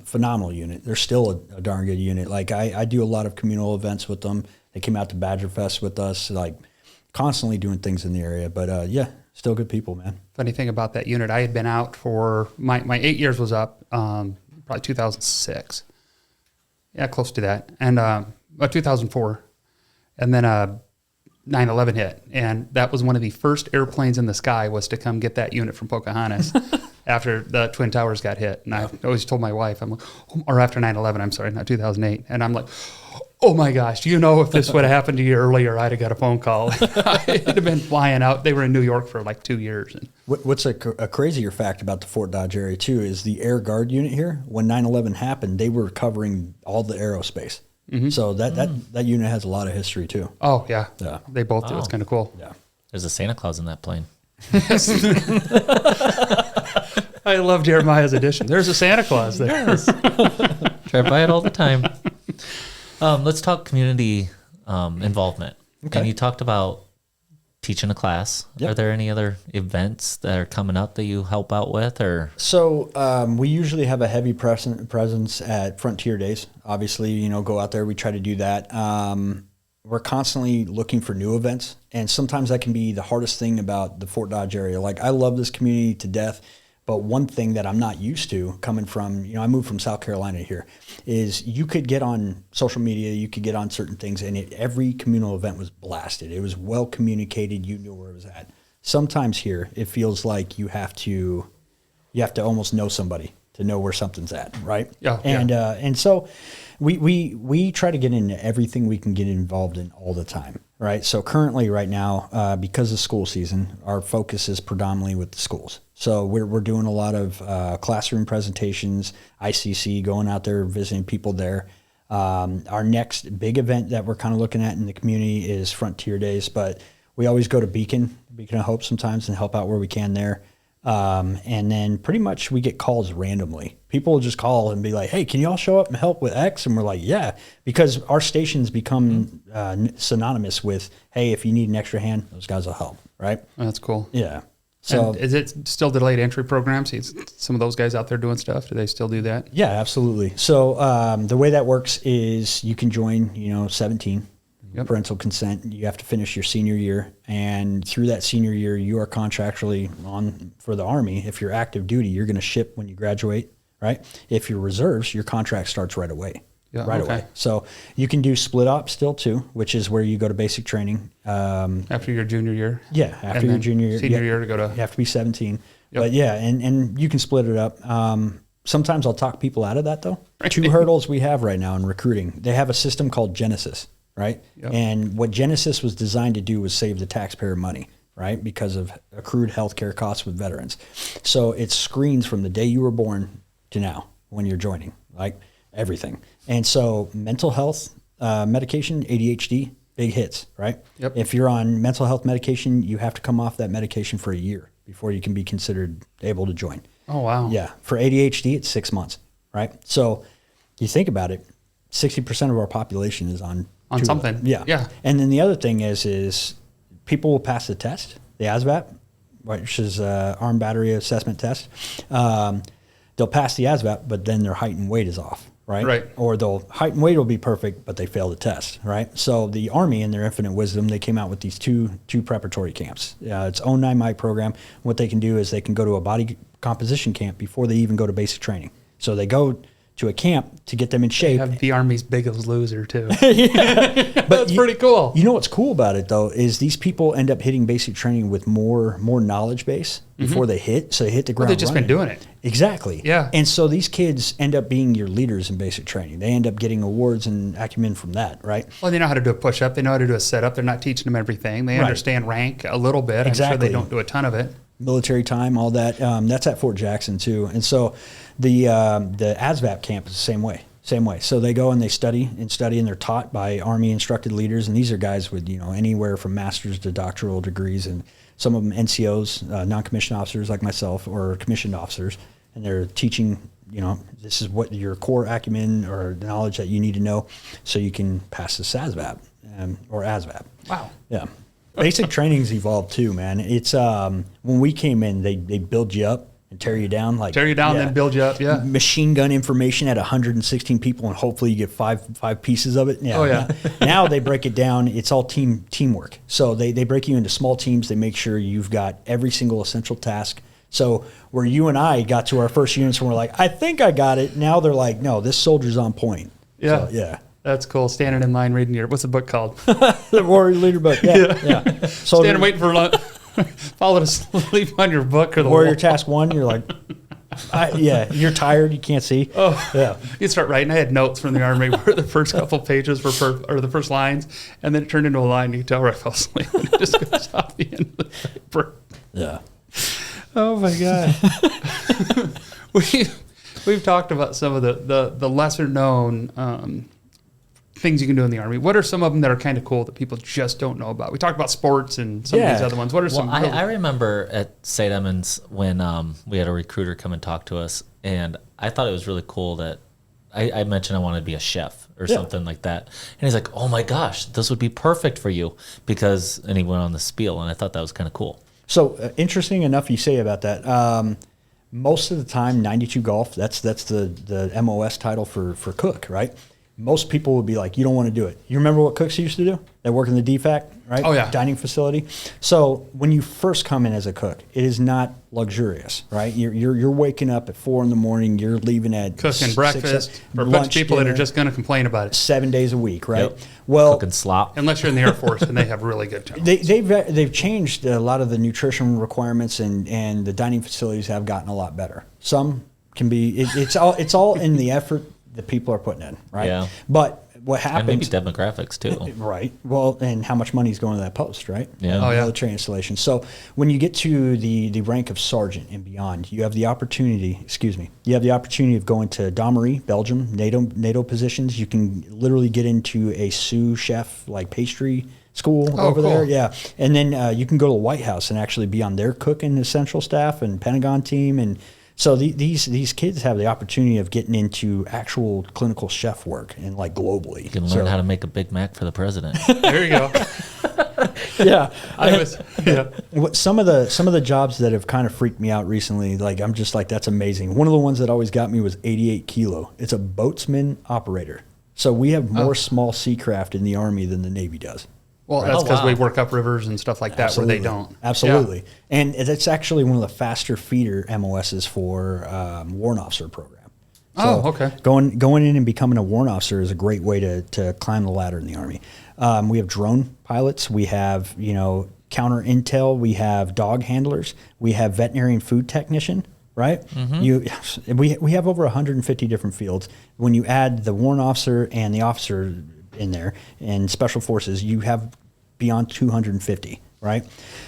Phenomenal unit. They're still a darn good unit. Like I do a lot of communal events with them. They came out to Badger Fest with us, like constantly doing things in the area. But still good people, man. Funny thing about that unit, I had been out for my 8 years was up, probably 2006. Yeah, close to that. And 2004. And then 9/11 hit. And that was one of the first airplanes in the sky was to come get that unit from Pocahontas after the Twin Towers got hit. And I always told my wife, I'm like, or after 9/11, I'm sorry, not 2008. And I'm like, oh my gosh, do you know if this would have happened to you earlier, I'd have got a phone call. It'd have been flying out. They were in New York for like 2 years. And What's a crazier fact about the Fort Dodge area, too, is the Air Guard unit here, when 9/11 happened, they were covering all the aerospace. Mm-hmm. So that unit has a lot of history, too. Oh, yeah. Yeah. They both do. It's kind of cool. Yeah. There's a Santa Claus in that plane. I love Jeremiah's edition. There's a Santa Claus there. Yes. Drive by it all the time. Let's talk community involvement. Okay. And you talked about teaching a class. Yep. Are there any other events that are coming up that you help out with? Or So we usually have a heavy presence at Frontier Days. Obviously, go out there. We try to do that. We're constantly looking for new events. And sometimes that can be the hardest thing about the Fort Dodge area. Like, I love this community to death. But one thing that I'm not used to coming from, I moved from South Carolina here, is you could get on social media, you could get on certain things, and every communal event was blasted. It was well communicated. You knew where it was at. Sometimes here, it feels like you have to almost know somebody to know where something's at, right? Yeah. And so we try to get into everything we can get involved in all the time, right? So currently, right now, because of school season, our focus is predominantly with the schools. So we're doing a lot of classroom presentations, ICC, going out there, visiting people there. Our next big event that we're kind of looking at in the community is Frontier Days, but we always go to Beacon of Hope sometimes and help out where we can there. And then pretty much we get calls randomly. People will just call and be like, hey, can you all show up and help with X? And we're like, yeah, because our stations become synonymous with, hey, if you need an extra hand, those guys will help, right? Oh, that's cool. Yeah. So and is it still delayed entry programs? Some of those guys out there doing stuff, do they still do that? yeah, absolutely. So the way that works is you can join, 17. Yep. Parental consent. You have to finish your senior year, and through that senior year, you are contractually on for the Army. If you're active duty, you're going to ship when you graduate, right? If you're reserves, your contract starts right away. Yeah, away. So you can do split op still too, which is where you go to basic training. After your junior year? Yeah, after your junior year. Senior year to go to... You have to be 17. Yep. But yeah, and you can split it up. Sometimes I'll talk people out of that though. Right. 2 hurdles we have right now in recruiting. They have a system called Genesis, right? Yep. And what Genesis was designed to do was save the taxpayer money, right? Because of accrued healthcare costs with veterans. So it screens from the day you were born to now when you're joining, like everything. And so mental health medication, ADHD, big hits, right? Yep. If you're on mental health medication, you have to come off that medication for a year before you can be considered able to join. Oh, wow. Yeah. For ADHD, it's 6 months, right? So you think about it, 60% of our population is on something. Yeah. Yeah. And then the other thing is people will pass the test, the ASVAB, which is Armed Battery Assessment Test. They'll pass the ASVAB, but then their height and weight is off, right? Right. Or height and weight will be perfect, but they fail the test, right? So the Army, in their infinite wisdom, they came out with these two preparatory camps. It's own 9-MIC program. What they can do is they can go to a body composition camp before they even go to basic training. So they go to a camp to get them in shape. They have the Army's biggest loser too. But that's pretty cool. You know what's cool about it though is these people end up hitting basic training with more knowledge base before they hit. So they hit the ground. They've just been doing it. Exactly. Yeah. And so these kids end up being your leaders in basic training. They end up getting awards and acumen from that, right? Well, they know how to do a push-up. They know how to do a set-up. They're not teaching them everything. They understand rank a little bit. Exactly. I'm sure they don't do a ton of it. Military time, all that. That's at Fort Jackson too. And so the ASVAB camp is the same way. So they go and they study, and they're taught by Army instructed leaders. And these are guys with, anywhere from master's to doctoral degrees, and some of them NCOs, non-commissioned officers like myself, or commissioned officers. And they're teaching, this is what your core acumen or knowledge that you need to know so you can pass the SASVAB or ASVAB. Wow. Yeah. Basic training's evolved too, man. It's when we came in, they build you up and tear you down, then build you up. Yeah, machine gun information at 116 people, and hopefully you get five pieces of it. Yeah. Oh yeah. Now they break it down. It's all teamwork. So they break you into small teams. They make sure you've got every single essential task. So where you and I got to our first units and we're like, I think I got it. Now they're like, no, this soldier's on point. Yeah. So, yeah. That's cool. Standing in line reading what's the book called? The Warrior Leader book. Yeah. So Standing waiting for lunch. Falling asleep on your book or the Warrior wall. Task 1, you're like, you're tired, you can't see. Oh, yeah. You start writing. I had notes from the Army where the first couple pages were or the first lines, and then it turned into a line. You can tell where I fell asleep. And it just goes off the end of the paper. Yeah. Oh my God. We've talked about some of the lesser known things you can do in the Army. What are some of them that are kind of cool that people just don't know about? We talked about sports and some of these other ones. What are some? I remember at St. Edmunds when we had a recruiter come and talk to us, and I thought it was really cool that I mentioned I wanted to be a chef or something like that. And he's like, oh my gosh, this would be perfect for you and he went on the spiel, and I thought that was kind of cool. So interesting enough you say about that. Most of the time, 92 Golf, that's the MOS title for cook, right? Most people would be like, you don't want to do it. You remember what cooks used to do? They work in the DFAC, right? Oh, yeah. Dining facility. So when you first come in as a cook, it is not luxurious, right? You're waking up at 4 a.m. You're leaving at cooking breakfast for a bunch of people that are just going to complain about it. 7 days a week, right? Yep. Well, Cooking slop. Unless you're in the Air Force and they have really good time. They've changed a lot of the nutrition requirements, and the dining facilities have gotten a lot better. Some can be it's all in the effort that people are putting in, right? Yeah. But what happens? And maybe demographics too. Right. Well, and how much money is going to that post, right? Yeah. Oh, yeah. Military installation. So when you get to the rank of sergeant and beyond, you have the opportunity. You have the opportunity of going to Damery, Belgium, NATO positions. You can literally get into a sous chef like pastry school over there. Yeah. And then you can go to the White House and actually be on their cooking essential staff and Pentagon team. And so these kids have the opportunity of getting into actual clinical chef work and like globally. You can learn how to make a Big Mac for the president. There you go. Yeah. Some of the jobs that have kind of freaked me out recently, like I'm just like, that's amazing. One of the ones that always got me was 88 kilo. It's a boatsman operator. So we have more small sea craft in the Army than the Navy does. Well, that's because we work up rivers and stuff like that where they don't. Absolutely. Yeah. And it's actually one of the faster feeder MOSs for warrant officer program. So okay. Going in and becoming a warrant officer is a great way to climb the ladder in the Army. We have drone pilots. We have, counter intel. We have dog handlers. We have veterinarian food technician, right? Mm-hmm. We have over 150 different fields. When you add the warrant officer and the officer in there and special forces, you have beyond 250, right?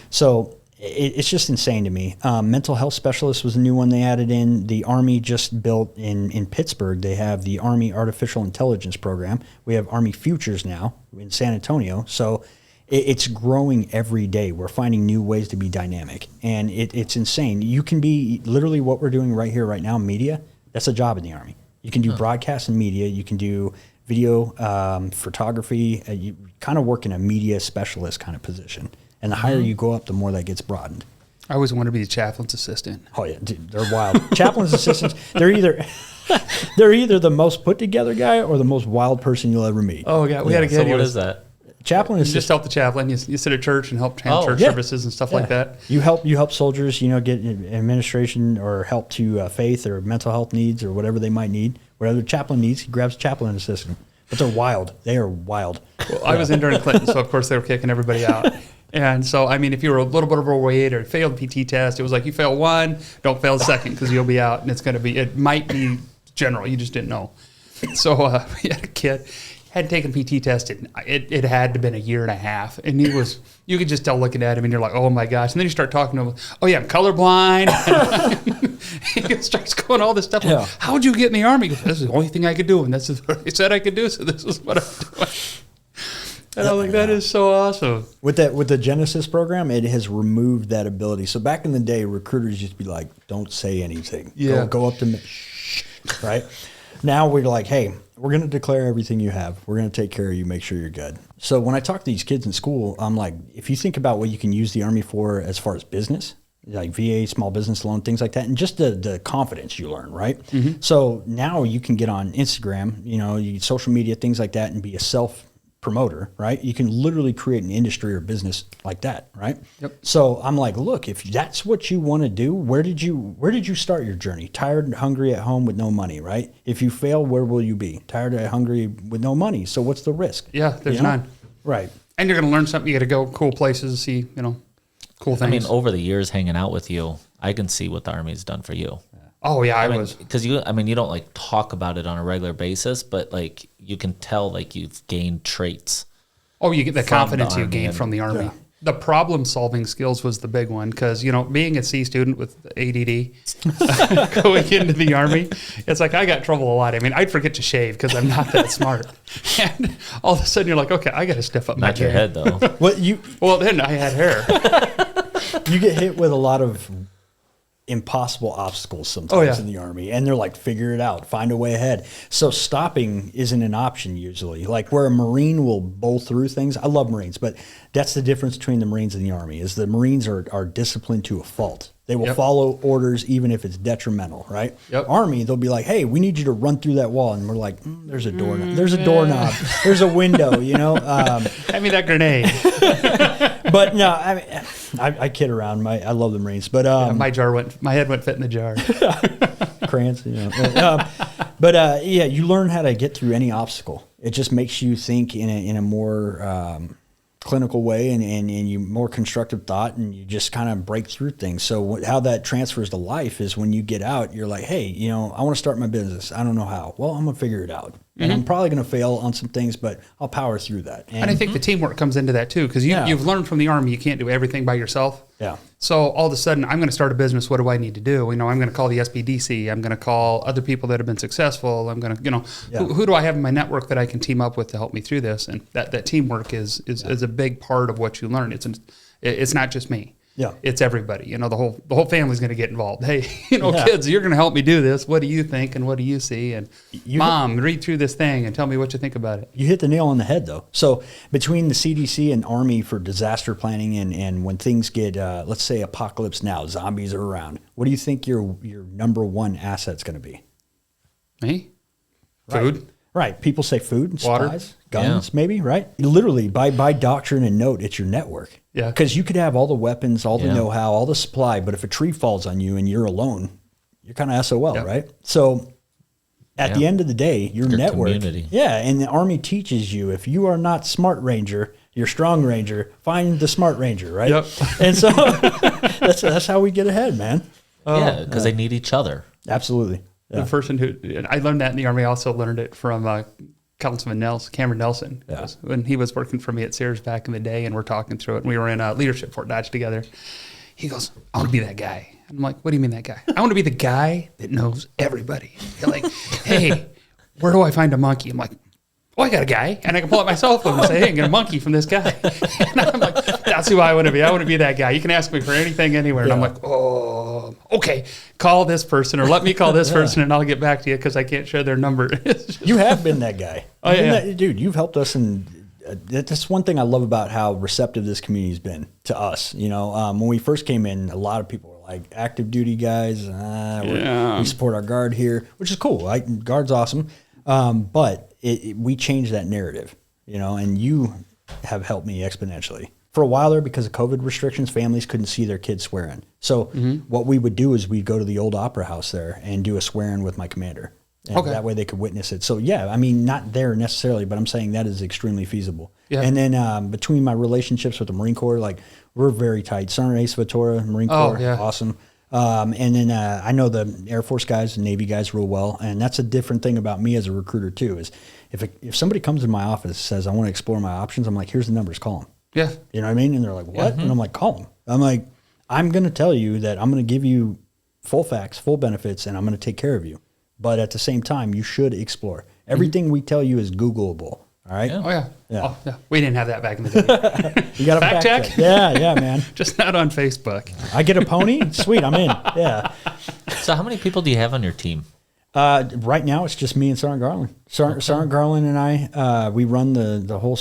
So it's just insane to me. Mental health specialist was a new one they added in. The Army just built in Pittsburgh. They have the Army Artificial Intelligence Program. We have Army Futures now in San Antonio. So it's growing every day. We're finding new ways to be dynamic, and it's insane. You can be literally what we're doing right here, right now, media. That's a job in the Army. You can do broadcast and media. You can do video, photography. You kind of work in a media specialist kind of position. And the higher you go up, the more that gets broadened. I always want to be a chaplain's assistant. Oh yeah, dude, they're wild. Chaplain's assistants, they're either the most put together guy or the most wild person you'll ever meet. Oh yeah, we had a kid. So what is that? Chaplain is just help the chaplain. You sit at church and help church services and stuff like that. You help soldiers, get administration or help to faith or mental health needs or whatever they might need. Whatever the chaplain needs, he grabs a chaplain assistant. But they're wild. They are wild. Well, I was in during Clinton, so of course they were kicking everybody out. And so, I mean, if you were a little bit overweight or failed the PT test, it was like you fail one, don't fail the second because you'll be out, and it might be general. You just didn't know. So we had a kid, hadn't taken PT test. It had to have been a year and a half, and you could just tell looking at him, and you're like, oh my gosh. And then you start talking to him, oh yeah, I'm colorblind. He starts going all this stuff. Yeah. Like, how'd you get in the Army? He goes, this is the only thing I could do, and this is what they said I could do, so this is what I'm doing. And I'm like, that is so awesome. With the Genesis program, it has removed that ability. So back in the day, recruiters used to be like, don't say anything. Yeah. Go up to me. Shh, right? Now we're like, hey, we're going to declare everything you have. We're going to take care of you, make sure you're good. So when I talk to these kids in school, I'm like, if you think about what you can use the Army for as far as business, like VA, small business loan, things like that, and just the confidence you learn, right? Mm-hmm. So now you can get on Instagram, social media, things like that, and be a promoter, right? You can literally create an industry or business like that, right? Yep. So I'm like, look, if that's what you want to do, where did you start your journey? Tired and hungry at home with no money, right? If you fail, where will you be? Tired and hungry with no money. So what's the risk? Yeah, there's none. Right. And you're going to learn something. You got to go cool places, see, cool things. I mean, over the years hanging out with you, I can see what the Army's done for you. Oh yeah, I mean, was. Because you don't like talk about it on a regular basis, but like you can tell like you've gained traits. Oh, you get the confidence you Army gain and- from the Army. Yeah. The problem solving skills was the big one because, being a C student with ADD going into the Army, it's like I got in trouble a lot. I mean, I'd forget to shave because I'm not that smart. And all of a sudden you're like, okay, I got to stiff up my Not your head though. Well, then I had hair. You get hit with a lot of impossible obstacles sometimes in the Army, and they're like, figure it out, find a way ahead. So stopping isn't an option usually. Like where a Marine will bowl through things. I love Marines, but that's the difference between the Marines and the Army is the Marines are disciplined to a fault. They will follow orders even if it's detrimental, right? Yep. Army, they'll be like, hey, we need you to run through that wall. And we're like, there's a doorknob. There's a doorknob. There's a window, Hand me that grenade. But no, I mean, I kid around. I love the Marines, but my head went fit in the jar. crayons, you learn how to get through any obstacle. It just makes you think in a more clinical way and you more constructive thought, and you just kind of break through things. So how that transfers to life is when you get out, you're like, hey, I want to start my business. I don't know how. Well, I'm gonna figure it out. And I'm probably going to fail on some things, but I'll power through that. And I think the teamwork comes into that too, because you've learned from the Army you can't do everything by yourself. Yeah. So all of a sudden, I'm going to start a business. What do I need to do? I'm going to call the SBDC. I'm going to call other people that have been successful. I'm going to, who do I have in my network that I can team up with to help me through this? And that teamwork is a big part of what you learn. It's not just me. Yeah. It's everybody. The whole family's going to get involved. Hey, kids, you're going to help me do this. What do you think and what do you see? And Mom, read through this thing and tell me what you think about it. You hit the nail on the head, though. So between the CDC and Army for disaster planning and when things get, let's say, apocalypse now, zombies are around, what do you think your number one asset's going to be? Me? Right. Food. Right. People say food, Water. supplies, guns, maybe, right? Literally, by doctrine and note, it's your network. Yeah. Because you could have all the weapons, all the know-how, all the supply, but if a tree falls on you and you're alone, you're kind of SOL, right? So at the end of the day, your network. Community. Yeah, and the Army teaches you, if you are not Smart Ranger, you're Strong Ranger, find the Smart Ranger, right? Yep. And so that's how we get ahead, man. Yeah, because they need each other. Absolutely. Yeah. The person who I learned that in the Army. I also learned it from Councilman Cameron Nelson. Yeah. When he was working for me at Sears back in the day, and we're talking through it. And we were in leadership Fort Dodge together. He goes, "I want to be that guy." And I'm like, "What do you mean that guy?" "I want to be the guy that knows everybody." They're like, "Hey, where do I find a monkey?" I'm like, "Oh, I got a guy, and I can pull out my cell phone and say, hey, I get a monkey from this guy." And I'm like, "That's who I want to be. I want to be that guy. You can ask me for anything, anywhere." And I'm like, "Oh, okay. Call this person, or let me call this person, and I'll get back to you because I can't share their number." You have been that guy. Oh, yeah. Dude, you've helped us, and that's one thing I love about how receptive this community's been to us. When we first came in, a lot of people were like, active duty guys, we support our guard here, which is cool. Guard's awesome. But we changed that narrative, and you have helped me exponentially. For a while there, because of COVID restrictions, families couldn't see their kids swearing. So what we would do is we'd go to the old opera house there and do a swearing with my commander. And that way they could witness it. So not there necessarily, but I'm saying that is extremely feasible. Yeah. And then between my relationships with the Marine Corps, like we're very tight. Sergeant Ace Ventura, Marine Corps, awesome. And then I know the Air Force guys and Navy guys real well. And that's a different thing about me as a recruiter too, is if somebody comes in my office and says, I want to explore my options, I'm like, here's the numbers, call them. Yeah. You know what I mean? And they're like, what? And I'm like, call them. I'm like, I'm going to tell you that I'm going to give you full facts, full benefits, and I'm going to take care of you. But at the same time, you should explore. Everything we tell you is Googleable. All right? Yeah. Oh, yeah. We didn't have that back in the day. You got a fact check? Yeah, man. Just not on Facebook. I get a pony? Sweet, I'm in. Yeah. So how many people do you have on your team? Right now, it's just me and Sergeant Garland. Sergeant Garland and I, we run the whole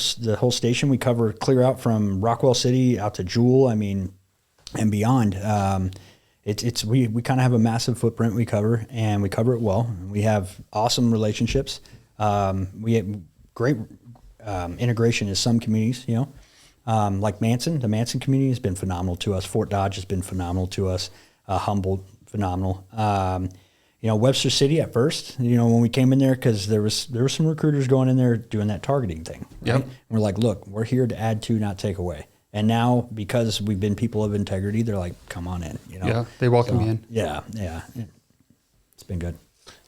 station. We cover clear out from Rockwell City out to Jewel, and beyond. We kind of have a massive footprint we cover, and we cover it well. We have awesome relationships. We have great integration in some communities, like Manson. The Manson community has been phenomenal to us. Fort Dodge has been phenomenal to us. Humboldt, phenomenal. Webster City at first, when we came in there, because there were some recruiters going in there doing that targeting thing. Right? Yep. And we're like, look, we're here to add to, not take away. And now, because we've been people of integrity, they're like, come on in. Yeah, they welcome you in. Yeah. It's been good.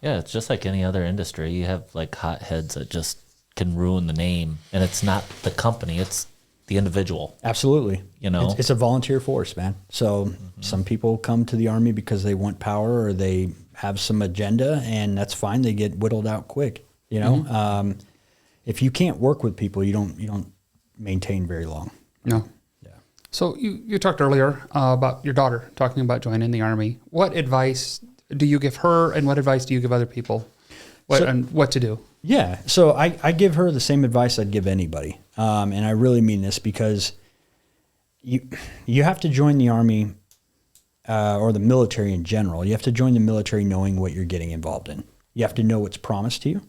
Yeah, it's just like any other industry. You have like hotheads that just can ruin the name, and it's not the company, it's the individual. Absolutely. It's a volunteer force, man. So some people come to the Army because they want power or they have some agenda, and that's fine. They get whittled out quick. If you can't work with people, you don't maintain very long. No. Yeah. So you talked earlier about your daughter talking about joining the Army. What advice do you give her, and what advice do you give other people and what to do? Yeah. So I give her the same advice I'd give anybody. And I really mean this, because you have to join the Army or the military in general. You have to join the military knowing what you're getting involved in. You have to know what's promised to you.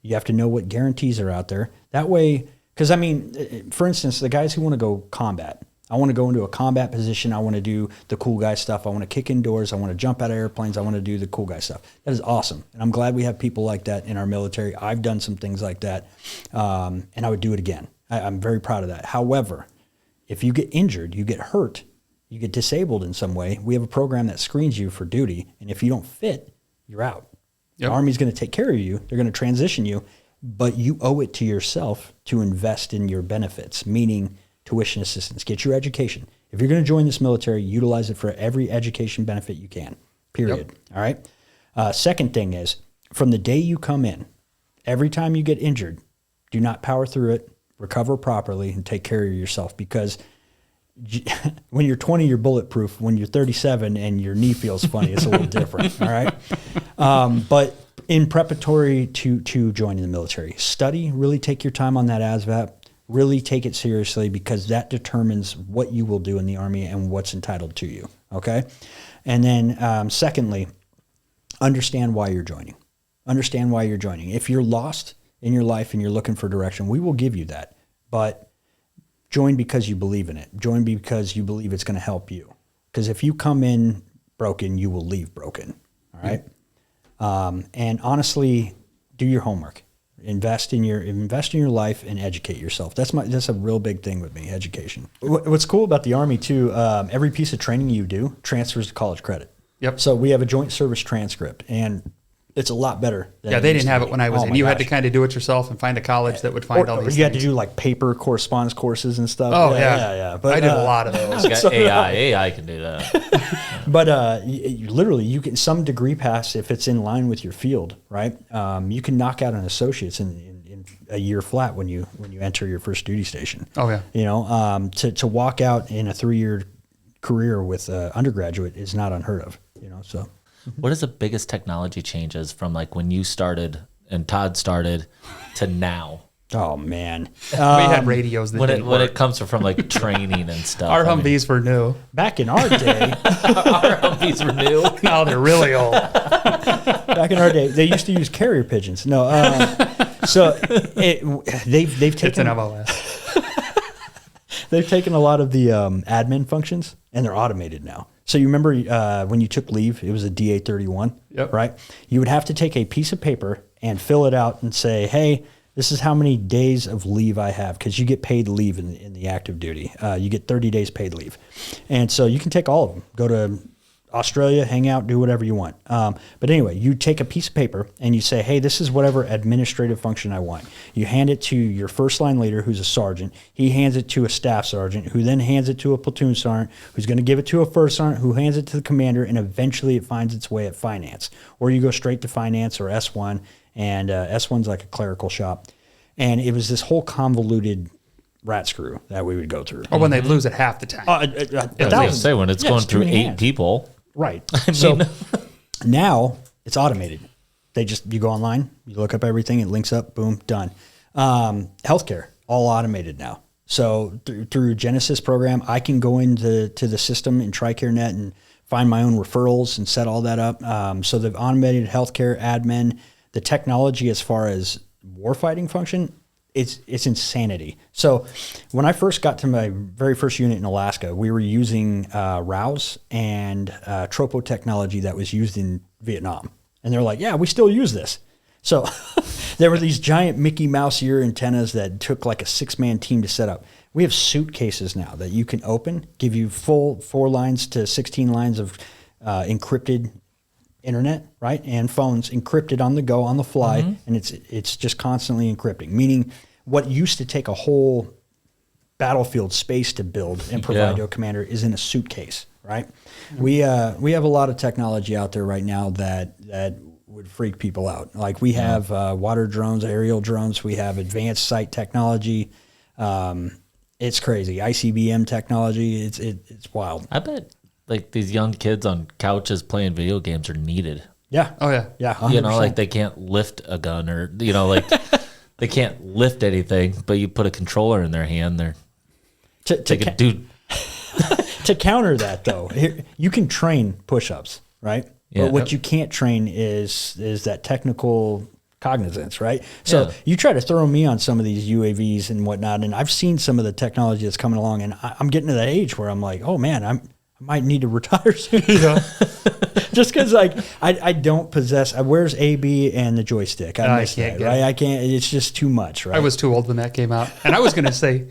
You have to know what guarantees are out there. That way, because for instance, the guys who want to go combat, I want to go into a combat position. I want to do the cool guy stuff. I want to kick indoors. I want to jump out of airplanes. I want to do the cool guy stuff. That is awesome. And I'm glad we have people like that in our military. I've done some things like that. And I would do it again. I'm very proud of that. However, if you get injured, you get hurt, you get disabled in some way, we have a program that screens you for duty. And if you don't fit, you're out. Yep. The Army's going to take care of you. They're going to transition you, but you owe it to yourself to invest in your benefits, meaning tuition assistance. Get your education. If you're going to join this military, utilize it for every education benefit you can, period. Yep. All right? Second thing is, from the day you come in, every time you get injured, do not power through it, recover properly, and take care of yourself, because when you're 20, you're bulletproof. When you're 37 and your knee feels funny, it's a little different, all right? But in preparatory to joining the military, study, really take your time on that ASVAB, really take it seriously, because that determines what you will do in the Army and what's entitled to you, okay? And then secondly, understand why you're joining. Understand why you're joining. If you're lost in your life and you're looking for direction, we will give you that. But join because you believe in it. Join because you believe it's going to help you. Because if you come in broken, you will leave broken. All right. And honestly, do your homework. Invest in your life and educate yourself. That's a real big thing with me, education. What's cool about the Army too, every piece of training you do transfers to college credit. Yep. So we have a joint service transcript, and it's a lot better. Yeah, they didn't have it when I was in. You had to kind of do it yourself and find a college that would find all these things. You had to do like paper correspondence courses and stuff. Oh, yeah. But I did a lot of those. So, AI can do that. But you can, some degree pass, if it's in line with your field, right? You can knock out an associate's in a year flat when you enter your first duty station. Oh, yeah. To walk out in a 3-year career with undergraduate is not unheard of, so. What is the biggest technology changes from like when you started and Todd started to now? Oh man, we had radios that when it comes from like training and stuff. Our Humvees were new. Back in our day, our Humvees were new. Now they're really old. Back in our day, they used to use carrier pigeons. No, so they've taken. It's an MLS. They've taken a lot of the admin functions and they're automated now. So you remember when you took leave, it was a DA-31, yep. Right? You would have to take a piece of paper and fill it out and say, hey, this is how many days of leave I have, because you get paid leave in the active duty. You get 30 days paid leave. And so you can take all of them, go to Australia, hang out, do whatever you want. But anyway, you take a piece of paper and you say, hey, this is whatever administrative function I want. You hand it to your first line leader, who's a sergeant. He hands it to a staff sergeant, who then hands it to a platoon sergeant, who's going to give it to a first sergeant, who hands it to the commander, and eventually it finds its way at finance. Or you go straight to finance or S1, and S1's like a clerical shop. And it was this whole convoluted rat screw that we would go through. Or when they lose it half the time. I was going to say, when it's going through 8 people. Right. So now it's automated. You go online, you look up everything, it links up, boom, done. Healthcare, all automated now. So through Genesis program, I can go into the system in TRICARE.net and find my own referrals and set all that up. So the automated healthcare admin, the technology as far as warfighting function, it's insanity. So when I first got to my very first unit in Alaska, we were using ROWs and tropo technology that was used in Vietnam. And they're like, yeah, we still use this. So there were these giant Mickey Mouse ear antennas that took like a 6-man team to set up. We have suitcases now that you can open, give you full 4 lines to 16 lines of encrypted internet, right? And phones encrypted on the go, on the fly, and it's just constantly encrypting. Meaning what used to take a whole battlefield space to build and provide to a commander is in a suitcase, right? We have a lot of technology out there right now that would freak people out. Like we have water drones, aerial drones. We have advanced site technology. It's crazy. ICBM technology. It's wild. I bet like these young kids on couches playing video games are needed. Yeah. Oh yeah. Yeah. 100%. You know, like they can't lift a gun or, you know, like they can't lift anything, but you put a controller in their hand, they're dude. To counter that though, you can train push-ups, right? Yeah. But what you can't train is that technical cognizance, right? So you try to throw me on some of these UAVs and whatnot, and I've seen some of the technology that's coming along, and I'm getting to that age where I'm like, oh man, I might need to retire soon. Just because like I don't possess. Where's AB and the joystick? I miss that, right? I can't. It's just too much, right? I was too old when that came out, and I was going to say.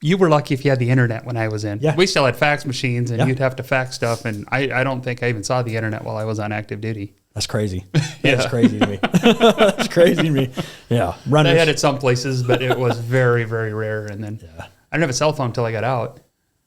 You were lucky if you had the internet when I was in. Yeah. We still had fax machines, and you'd have to fax stuff, and I don't think I even saw the internet while I was on active duty. That's crazy. That's crazy to me. That's crazy to me. Yeah. Runners. I had it some places, but it was very, very rare. And then I didn't have a cell phone until I got out.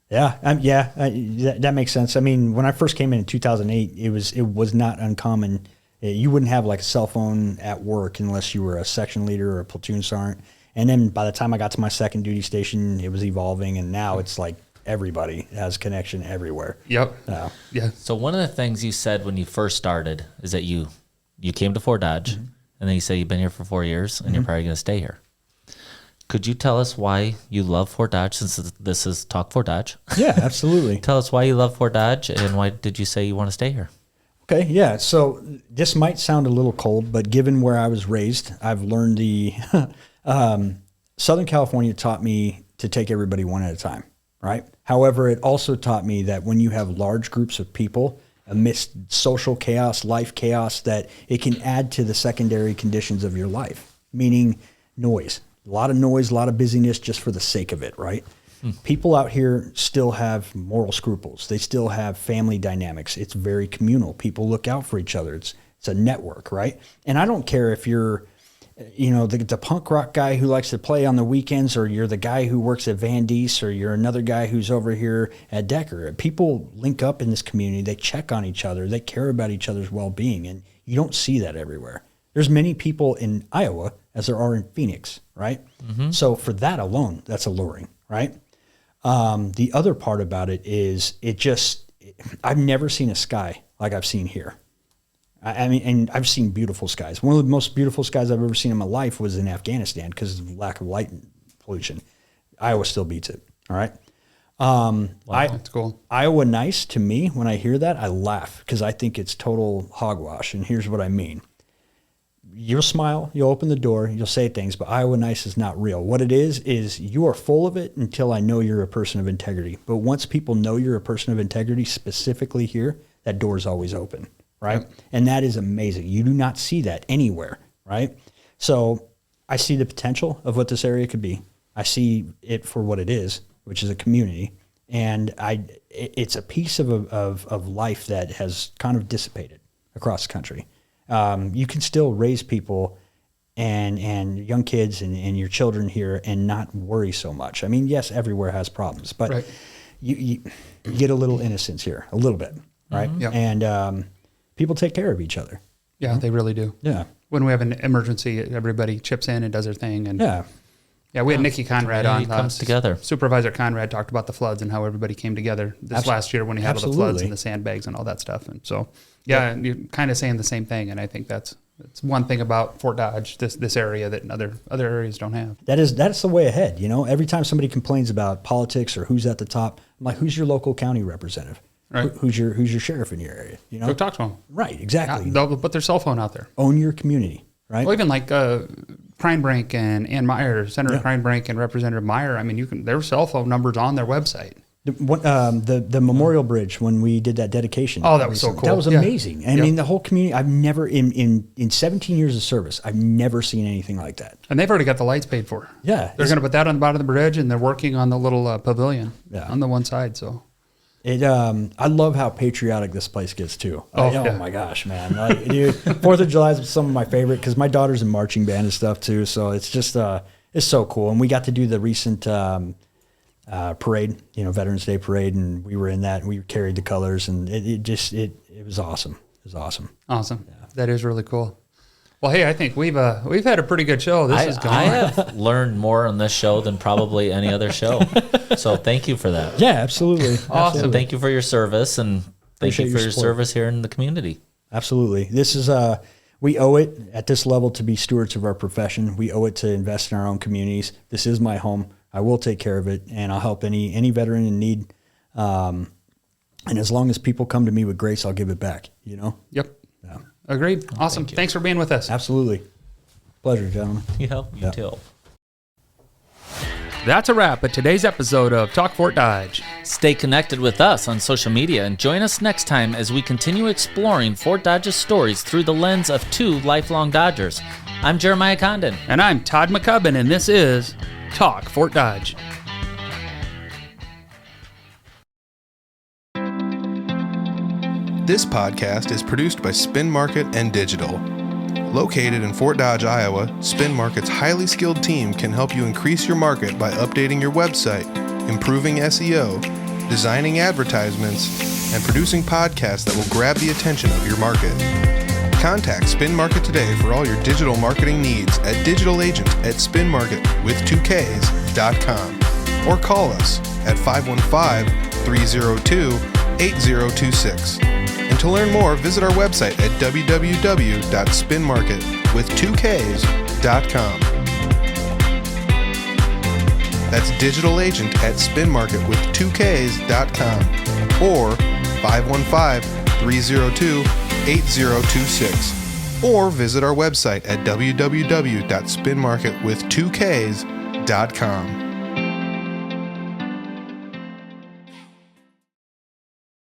Yeah. That makes sense. I mean, when I first came in 2008, it was not uncommon. You wouldn't have like a cell phone at work unless you were a section leader or a platoon sergeant. And then by the time I got to my second duty station, it was evolving, and now it's like everybody has connection everywhere. Yep. Yeah. So one of the things you said when you first started is that you came to Fort Dodge, and then you say you've been here for 4 years, and you're probably going to stay here. Could you tell us why you love Fort Dodge, since this is Talk Fort Dodge? Yeah, absolutely. Tell us why you love Fort Dodge, and why did you say you want to stay here? Okay, yeah. So this might sound a little cold, but given where I was raised, I've learned the... Southern California taught me to take everybody one at a time, right? However, it also taught me that when you have large groups of people amidst social chaos, life chaos, that it can add to the secondary conditions of your life, meaning noise. A lot of noise, a lot of busyness just for the sake of it, right? People out here still have moral scruples. They still have family dynamics. It's very communal. People look out for each other. It's a network, right? And I don't care if you're the punk rock guy who likes to play on the weekends, or you're the guy who works at Van Dees, or you're another guy who's over here at Decker. People link up in this community. They check on each other. They care about each other's well-being, and you don't see that everywhere. There's many people in Iowa as there are in Phoenix, right? So for that alone, that's alluring, right? The other part about it is I've never seen a sky like I've seen here. I mean, and I've seen beautiful skies. One of the most beautiful skies I've ever seen in my life was in Afghanistan because of the lack of light pollution. Iowa still beats it. All right. Wow, that's cool. Iowa nice, to me, when I hear that, I laugh because I think it's total hogwash. And here's what I mean. You'll smile, you'll open the door, you'll say things, but Iowa nice is not real. What it is you are full of it until I know you're a person of integrity. But once people know you're a person of integrity, specifically here, that door is always open. Right. Yep. And that is amazing. You do not see that anywhere. Right. So I see the potential of what this area could be. I see it for what it is, which is a community. And it's a piece of life that has kind of dissipated across the country. You can still raise people and young kids and your children here and not worry so much. I mean, yes, everywhere has problems, but you get a little innocence here, a little bit. Right. Yep. And, people take care of each other. Yeah, they really do. Yeah. When we have an emergency, everybody chips in and does their thing. And we had Nikki Conrad on. Comes together. Supervisor Conrad talked about the floods and how everybody came together this last year when he had all the floods and the sandbags and all that stuff. And so, you're kind of saying the same thing. And I think that's one thing about Fort Dodge, this area that other areas don't have. That's the way ahead. Every time somebody complains about politics or who's at the top, I'm like, who's your local county representative? Right. Who's your sheriff in your area? Go talk to them. Right, exactly. They'll put their cell phone out there. Own your community, right? Well, even like Kreinbrink and Meyer, Senator Kreinbrink and Representative Meyer. I mean, their cell phone numbers on their website. The Memorial Bridge when we did that dedication. Oh, that was so cool. That was amazing. I mean, the whole community. I've never in 17 years of service, I've never seen anything like that. And they've already got the lights paid for. Yeah, they're going to put that on the bottom of the bridge, and they're working on the little pavilion on the one side. So. I love how patriotic this place gets too. Oh my gosh, man! Like, dude, 4th of July is some of my favorite because my daughter's in marching band and stuff too. So it's just it's so cool. And we got to do the recent parade, Veterans Day parade, and we were in that. And we carried the colors, and it was awesome. It was awesome. Awesome. Yeah. That is really cool. Well, hey, I think we've had a pretty good show. I have learned more on this show than probably any other show. So thank you for that. Yeah, absolutely. Awesome. Thank you for your service, and thank you for your service here in the community. Absolutely. This is we owe it at this level to be stewards of our profession. We owe it to invest in our own communities. This is my home. I will take care of it, and I'll help any veteran in need. And as long as people come to me with grace, I'll give it back. Yep. Yeah. Agreed. Awesome. Thanks for being with us. Absolutely. Pleasure, gentlemen. You too. That's a wrap at today's episode of Talk Fort Dodge. Stay connected with us on social media and join us next time as we continue exploring Fort Dodge's stories through the lens of 2 lifelong Dodgers. I'm Jeremiah Condon. And I'm Todd McCubbin, and this is Talk Fort Dodge. This podcast is produced by Spin Market and Digital. Located in Fort Dodge, Iowa, Spin Market's highly skilled team can help you increase your market by updating your website, improving SEO, designing advertisements, and producing podcasts that will grab the attention of your market. Contact Spin Market today for all your digital marketing needs at digitalagent@spinmarket.com or call us at 515-302-8026. And to learn more, visit our website at www.spinmarket.com. That's digitalagent@spinmarket.com or 515-302-8026. Or visit our website at www.spinmarket.com.